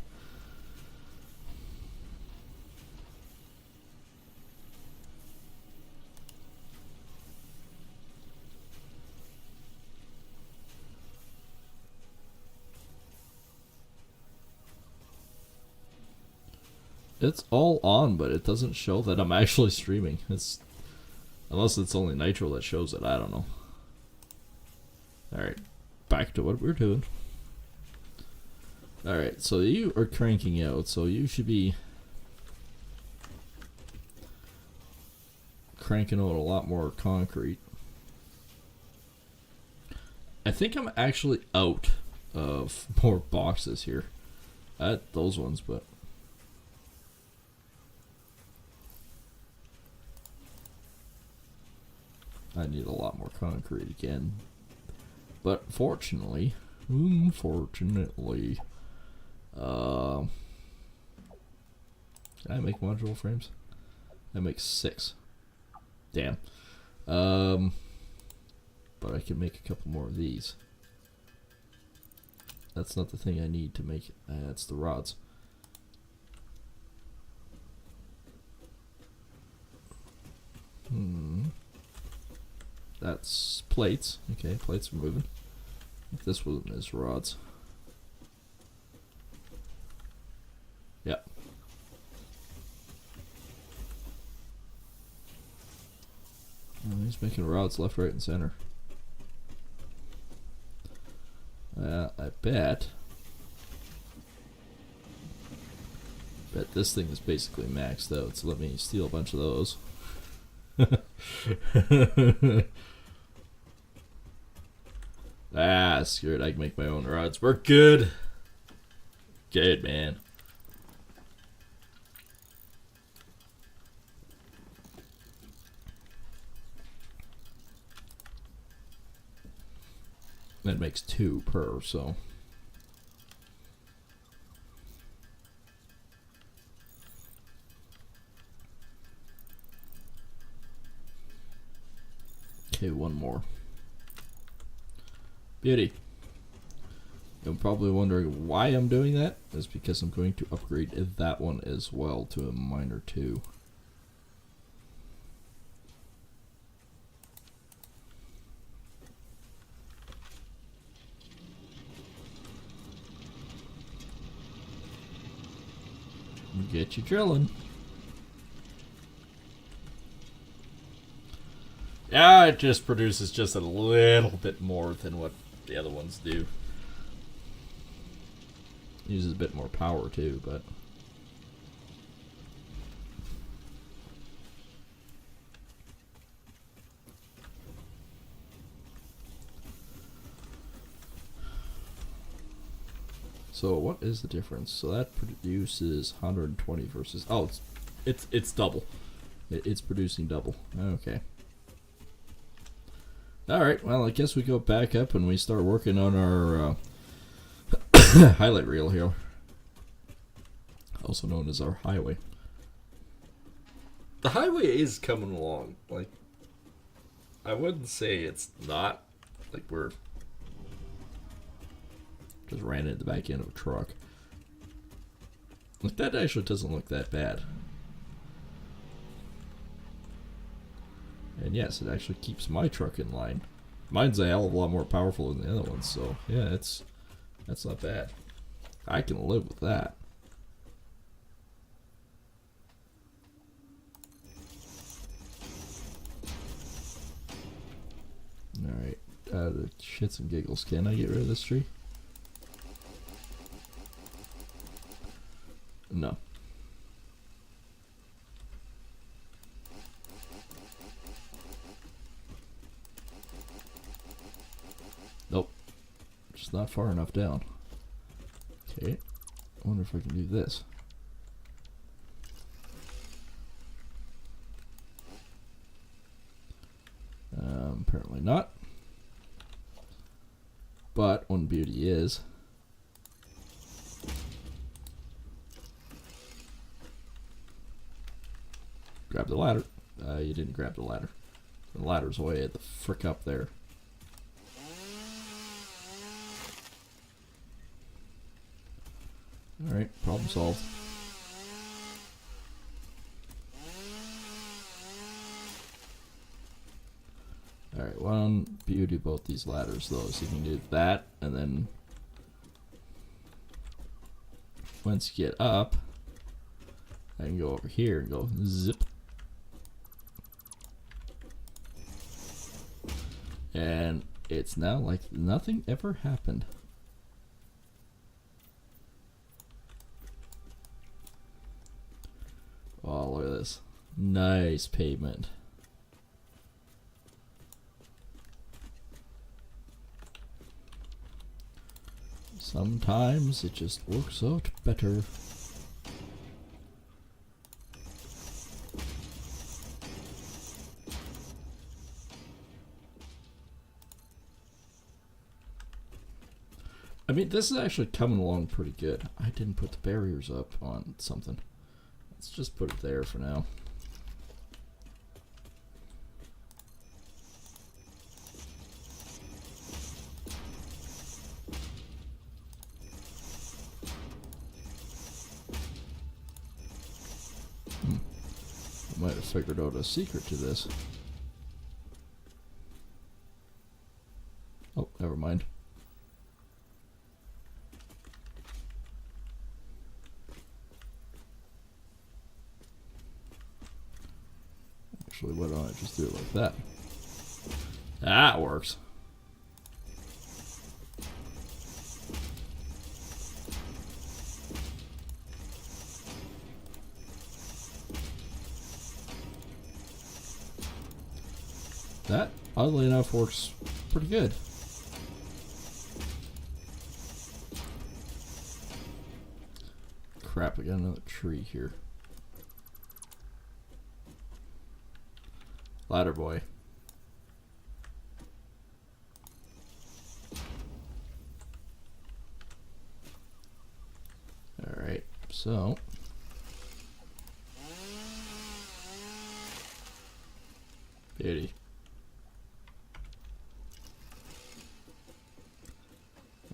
It's all on, but it doesn't show that I'm actually streaming. Unless it's only Nitro that shows it. I don't know. Alright, back to what we're doing. Alright, so you are cranking out, so you should be cranking out a lot more concrete. I think I'm actually out of more boxes here. I had those ones, but I need a lot more concrete again. But unfortunately, can I make module frames? I make 6. Damn. But I can make a couple more of these. That's not the thing I need to make it. That's the rods. That's plates. Okay, plates are moving. If this one is rods. Yep. Oh, he's making rods left, right, and center. I bet this thing is basically maxed out, so let me steal a bunch of those. Screw it, I can make my own rods. We're good. Good, man. That makes 2 per, so. Okay, one more. Beauty. You're probably wondering why I'm doing that. Is because I'm going to upgrade that one as well to a miner 2. Get you drilling. Yeah, it just produces just a little bit more than what the other ones do. Uses a bit more power too, but so what is the difference? So that produces 120 versus it's double. It's producing double. Okay. All right. Well, I guess we go back up and we start working on our highlight reel here, also known as our highway. The highway is coming along. Like, I wouldn't say it's not. Like, we're just ran into the back end of a truck. Like, that actually doesn't look that bad. And yes, it actually keeps my truck in line. Mine's a hell of a lot more powerful than the other ones, so yeah, that's not bad. I can live with that. Alright, the shits and giggles, can I get rid of this tree? No. Nope. Just not far enough down. Okay. I wonder if I can do this. Apparently not. But one beauty is grab the ladder. You didn't grab the ladder. The ladder's way the frick up there. Alright, problem solved. Alright, one beauty about these ladders though is you can do that, and then once you get up, I can go over here and go zip. And it's now like nothing ever happened. Oh, look at this. Nice pavement. Sometimes it just works out better. I mean, this is actually coming along pretty good. I didn't put the barriers up on something. Let's just put it there for now. I might have figured out a secret to this. Oh, never mind. Actually, why don't I just do it like that? That works. That, oddly enough, works pretty good. Crap, I got another tree here. Ladder boy. Alright, so beauty.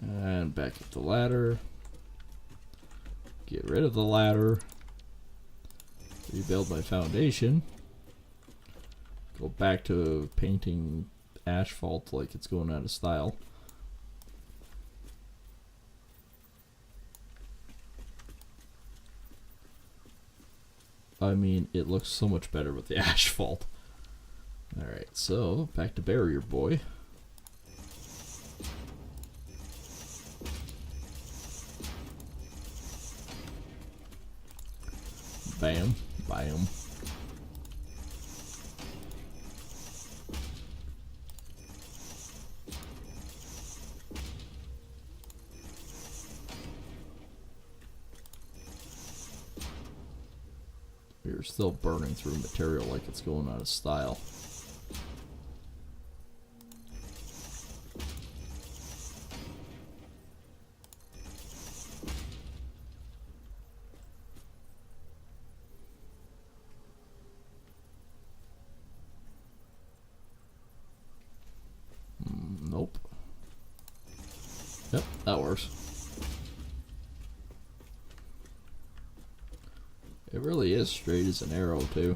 And back up the ladder. Get rid of the ladder. Rebuild my foundation. Go back to painting asphalt like it's going out of style. I mean, it looks so much better with the asphalt. Alright, so back to barrier boy. Bam, bam. We're still burning through material like it's going out of style. Nope. Yep, that works. It really is straight as an arrow, too.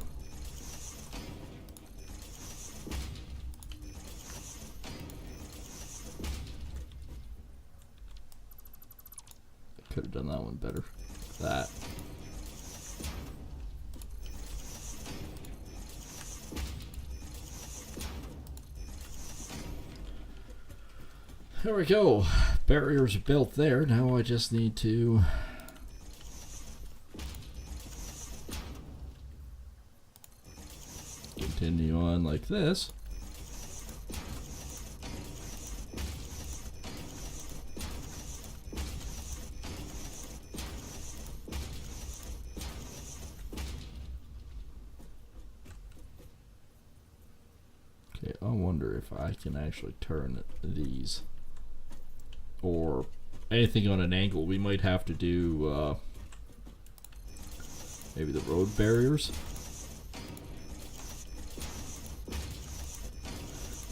I could have done that one better. That. There we go. Barriers are built there. Now I just need to continue on like this. Okay, I wonder if I can actually turn these. Or anything on an angle. We might have to do maybe the road barriers.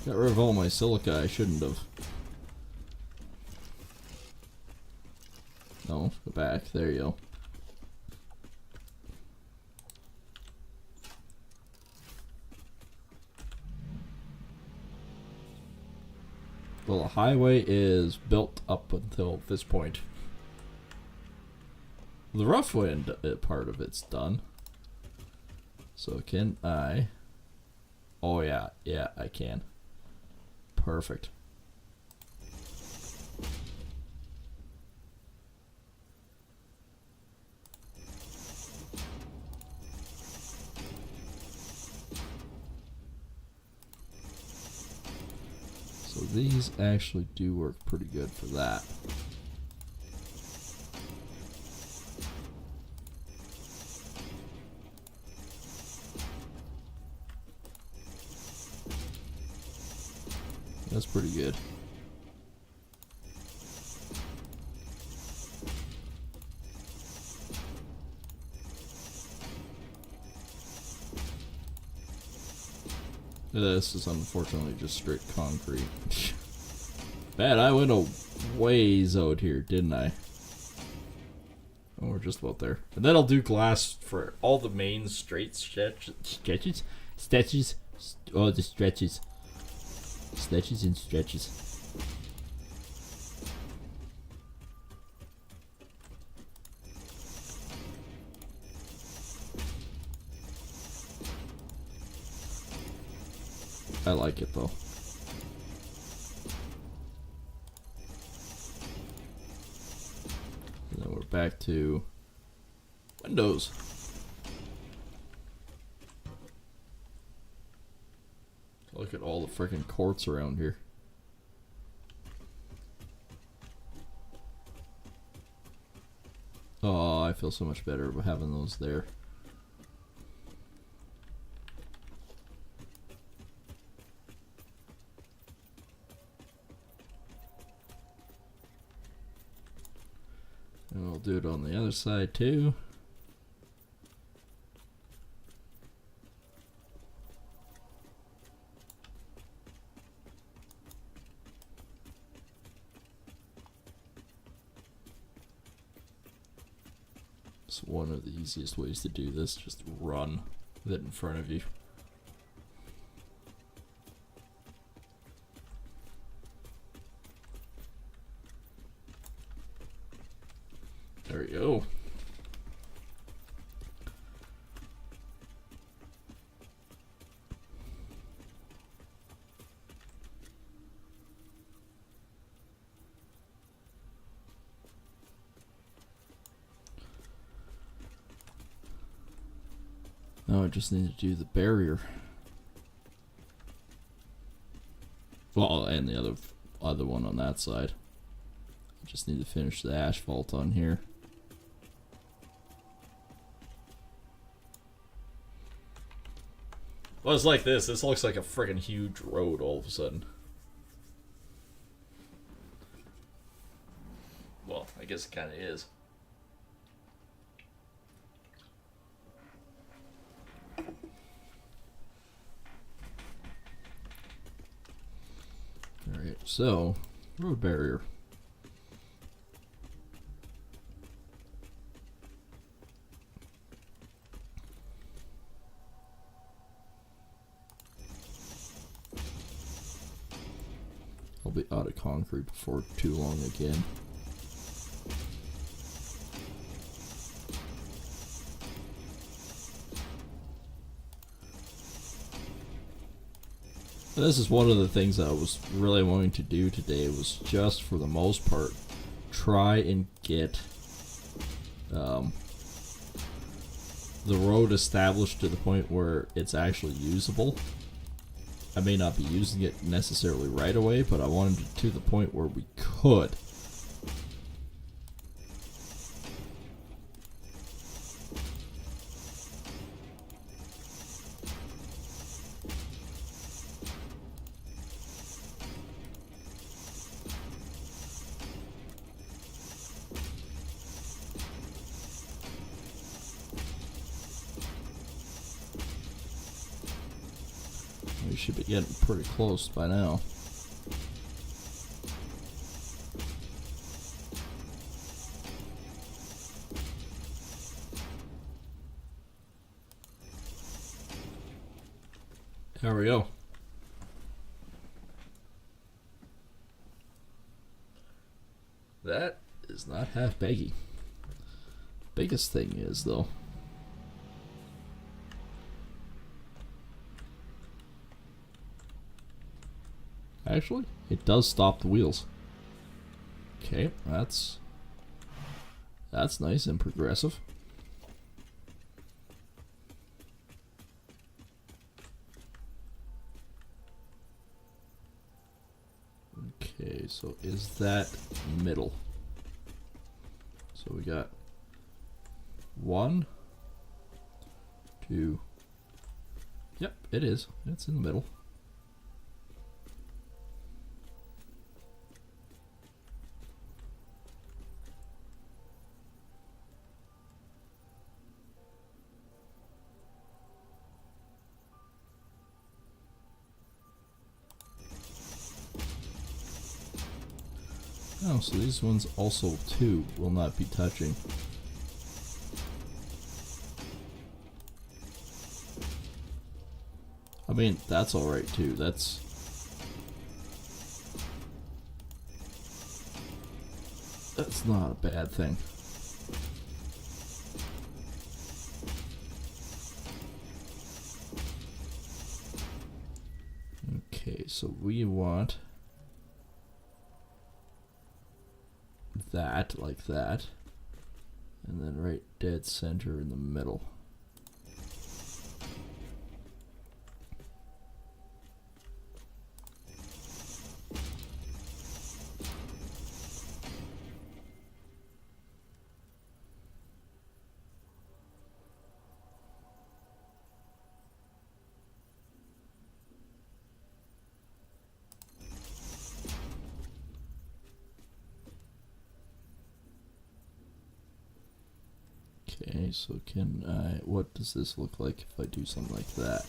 Got rid of all my silica. I shouldn't have. No, go back. There you go. Well, the highway is built up until this point. The rough wind part of it's done. So can I? Oh yeah, I can. Perfect. So these actually do work pretty good for that. That's pretty good. This is unfortunately just straight concrete. Man, I went a ways out here, didn't I? Oh, we're just about there. And then I'll do glass for all the main straight stretches. Oh, the stretches. Stretches and stretches. I like it though. And then we're back to windows. Look at all the freaking courts around here. Oh, I feel so much better about having those there. And we'll do it on the other side too. So one of the easiest ways to do this, just run that in front of you. There we go. Now I just need to do the barrier. Well, and the other one on that side. I just need to finish the asphalt on here. Well, it's like this. This looks like a friggin' huge road all of a sudden. Well, I guess it kind of is. Alright, so, road barrier. I'll be out of concrete before too long again. This is one of the things that I was really wanting to do today, was just for the most part try and get the road established to the point where it's actually usable. I may not be using it necessarily right away, but I wanted it to the point where we could. We should be getting pretty close by now. There we go. That is not half baggy. Biggest thing is, though, actually, it does stop the wheels. Okay, that's nice and progressive. Okay, so is that middle? So we got 1, 2. Yep, it is. It's in the middle. Oh, so these ones also too will not be touching. I mean, that's alright too. That's not a bad thing. Okay, so we want that like that, and then right dead center in the middle. Okay, so can I, what does this look like if I do something like that?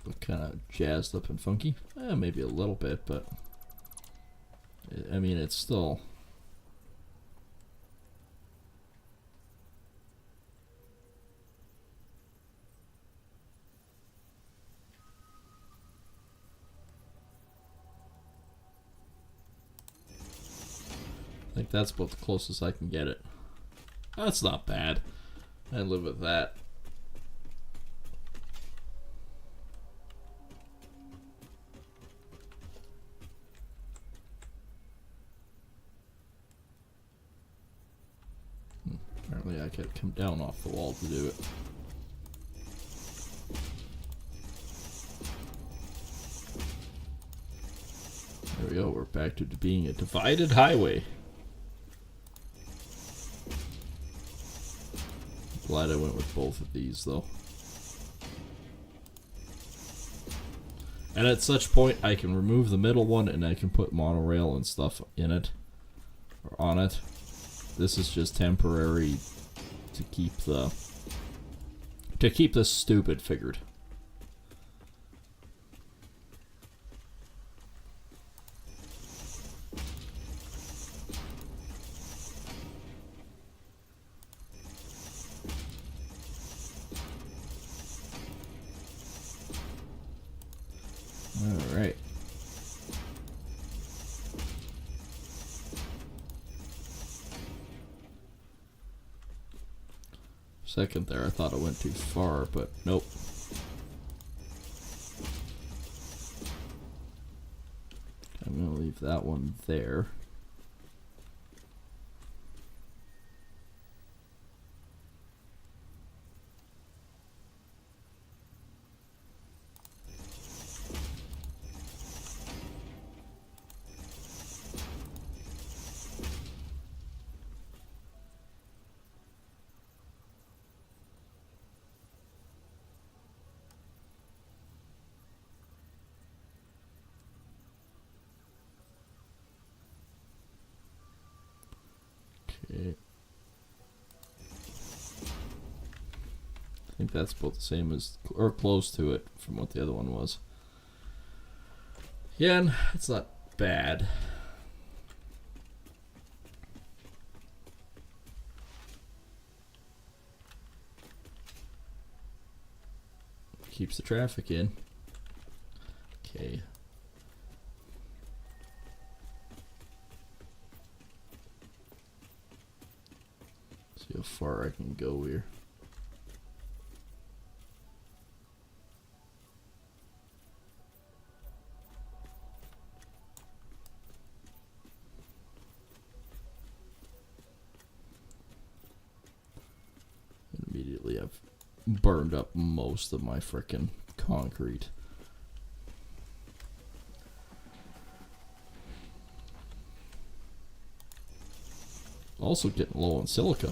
look kind of jazzed up and funky. Maybe a little bit, but I mean, it's still. I think that's about the closest I can get it. That's not bad. I live with that. Apparently I could come down off the wall to do it. There we go, we're back to being a divided highway. Glad I went with both of these though. And at such point I can remove the middle one and I can put monorail and stuff in it. Or on it. This is just temporary to keep this stupid figured. All right. Second there, I thought I went too far, but nope. I'm gonna leave that one there. Okay. I think that's both the same as, or close to it from what the other one was. Yeah, and it's not bad. Keeps the traffic in. Okay. See how far I can go here. And immediately I've burned up most of my frickin' concrete. Also getting low on silica.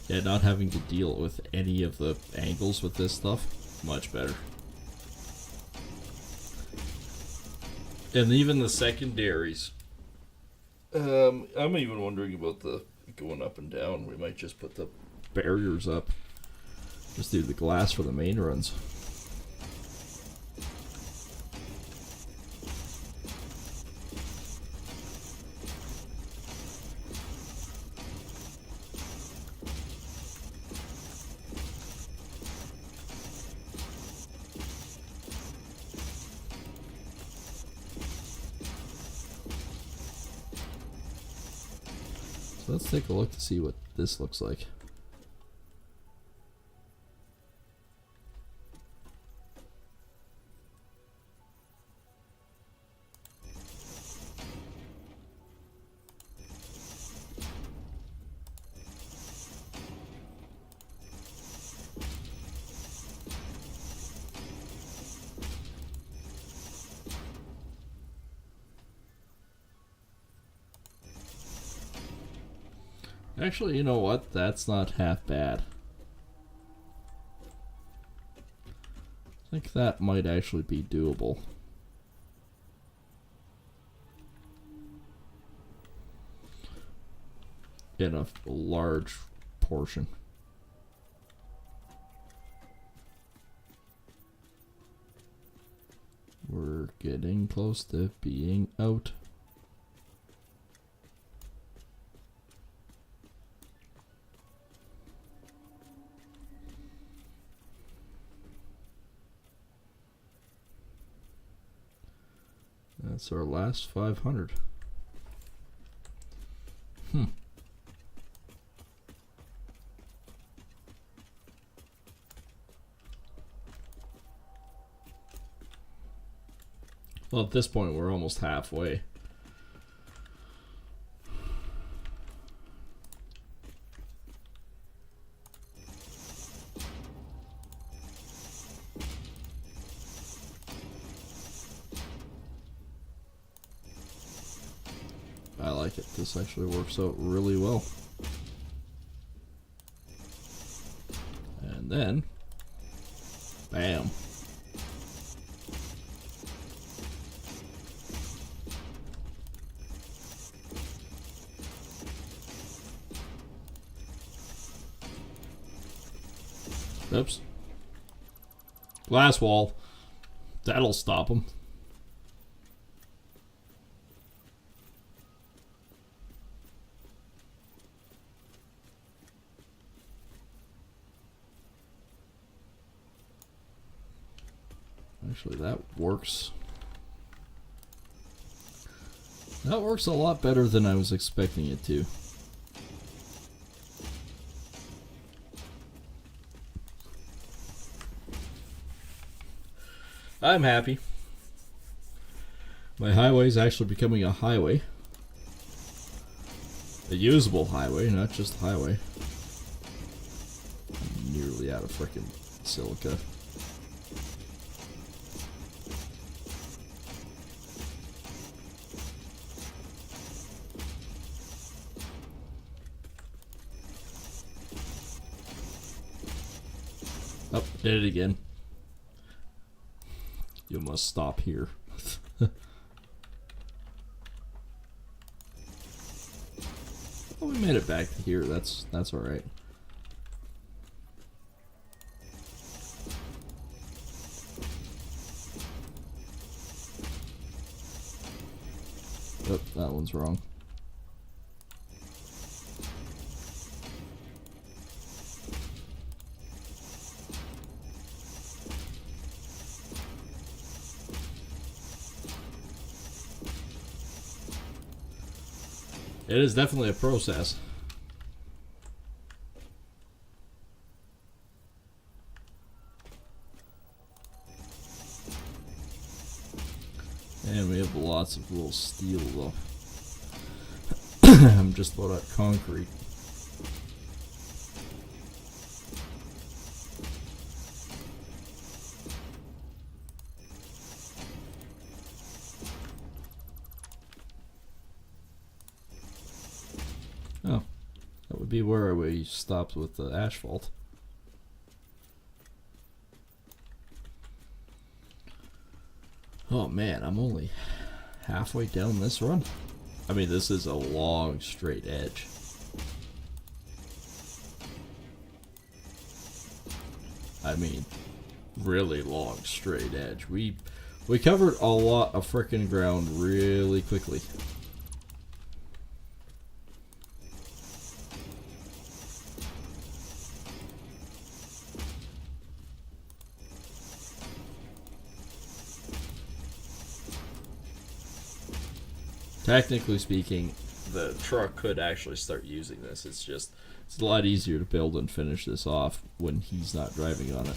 Yeah, not having to deal with any of the angles with this stuff, much better. And even the secondaries. I'm even wondering about the going up and down. We might just put the barriers up. Just do the glass for the main runs. So let's take a look to see what this looks like. Actually, you know what? That's not half bad. I think that might actually be doable. In a large portion. We're getting close to being out. That's our last 500. Well, at this point, we're almost halfway. I like it. This actually works out really well. And then, bam. Oops. Glass wall. That'll stop them. Actually, that works. That works a lot better than I was expecting it to. I'm happy. My highway is actually becoming a highway. A usable highway, not just a highway. I'm nearly out of frickin' silica. Oh, did it again. You must stop here. Oh, we made it back to here. That's all right. Oh, that one's wrong. It is definitely a process. And we have lots of little steel though. I'm just about at concrete. Oh, that would be where we stopped with the asphalt. Oh man, I'm only halfway down this run. I mean, this is a long straight edge. I mean, really long straight edge. We covered a lot of frickin' ground really quickly. Technically speaking, the truck could actually start using this. It's a lot easier to build and finish this off when he's not driving on it.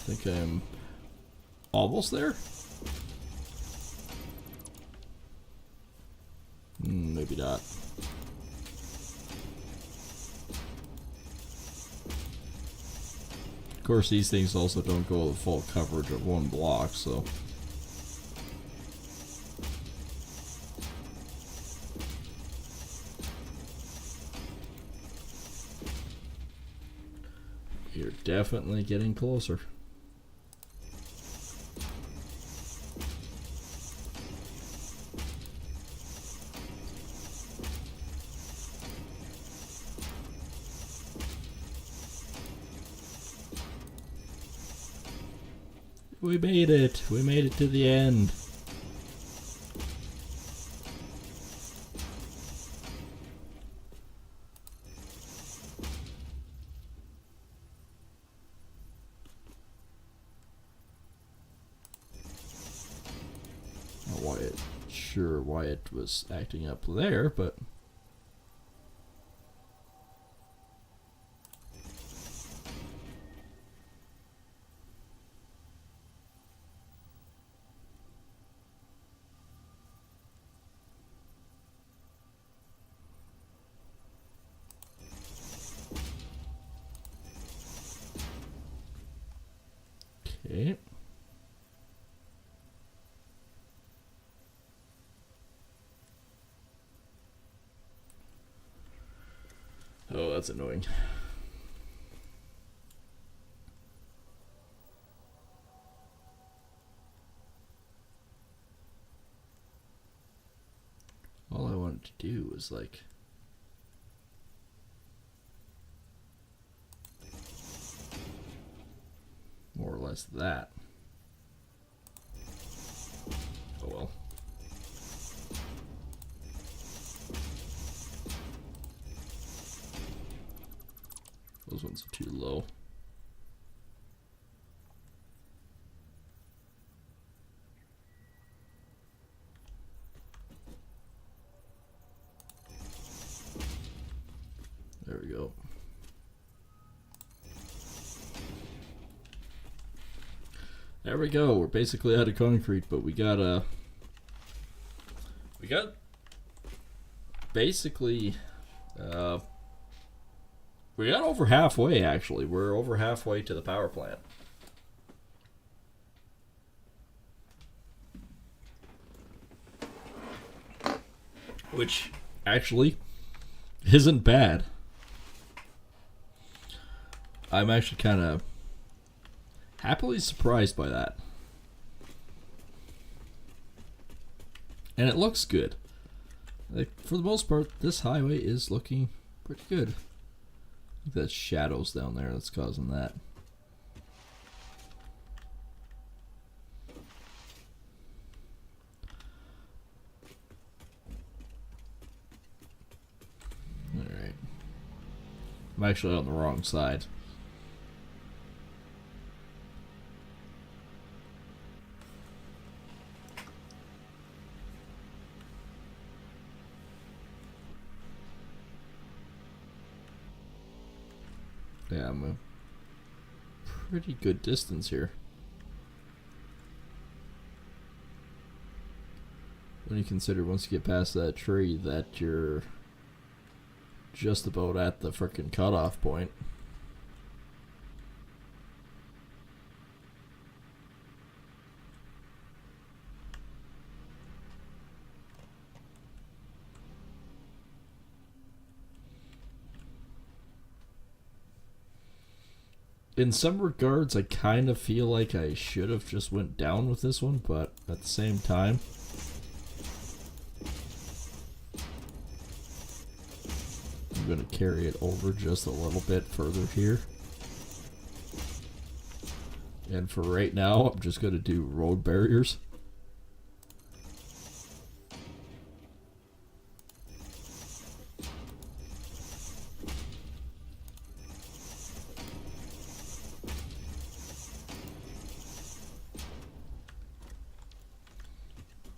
I think I'm almost there. Maybe not. Of course, these things also don't go the full coverage of one block, so... You're definitely getting closer. We made it! We made it to the end! Not sure why it was acting up there, but... Okay. Oh, that's annoying. All I wanted to do was like... more or less that. Oh well. Those ones are too low. There we go. There we go. We're basically out of concrete, but we got basically we got over halfway. Actually, we're over halfway to the power plant, which actually isn't bad. I'm actually kind of happily surprised by that. And it looks good. Like, for the most part, this highway is looking pretty good. I think that's shadows down there that's causing that. Alright. I'm actually on the wrong side. Yeah, I'm a pretty good distance here. When you consider once you get past that tree that you're just about at the frickin' cutoff point. In some regards, I kind of feel like I should have just went down with this one, but at the same time, I'm going to carry it over just a little bit further here. And for right now, I'm just going to do road barriers.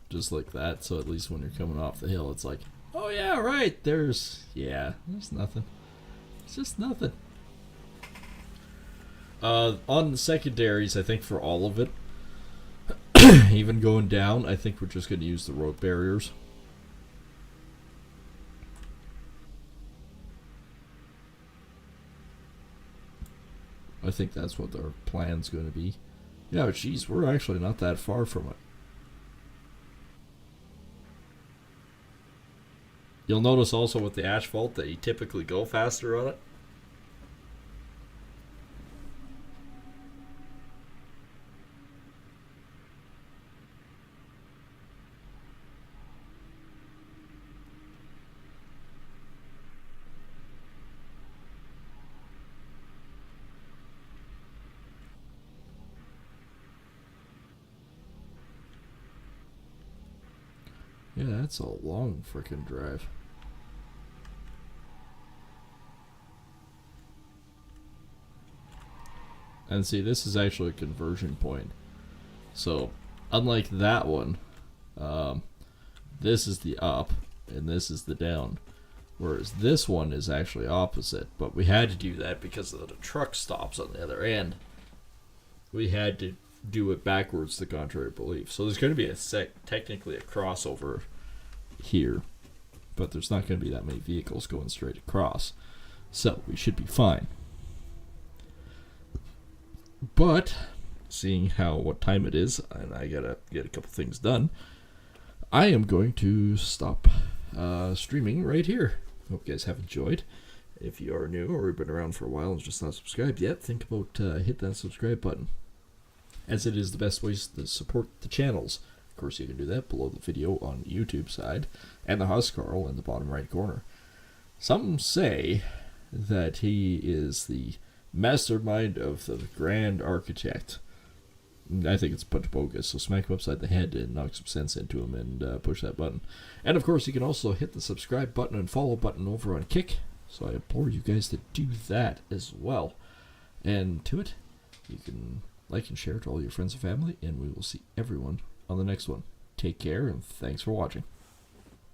Just like that, so at least when you're coming off the hill, it's like, oh yeah, right, there's nothing. It's just nothing. On the secondaries, I think for all of it, even going down, I think we're just going to use the road barriers. I think that's what our plan's going to be. Yeah, geez, we're actually not that far from it. You'll notice also with the asphalt that you typically go faster on it. Yeah, that's a long freaking drive. And see, this is actually a conversion point. So, unlike that one, this is the up and this is the down. Whereas this one is actually opposite. But we had to do that because of the truck stops on the other end. We had to do it backwards, the contrary belief. So there's going to be technically a crossover here, but there's not going to be that many vehicles going straight across. So we should be fine. But seeing what time it is, and I gotta get a couple things done, I am going to stop streaming right here. Hope you guys have enjoyed. If you are new or have been around for a while and just not subscribed yet, think about hit that subscribe button, as it is the best ways to support the channels. Of course, you can do that below the video on the YouTube side, and the Huscarl in the bottom right corner. Some say that he is the mastermind of the grand architect. I think it's a bunch of bogus, so smack him upside the head and knock some sense into him and push that button. And of course, you can also hit the subscribe button and follow button over on Kick, so I implore you guys to do that as well. And to it, you can like and share to all your friends and family, and we will see everyone on the next one. Take care, and thanks for watching.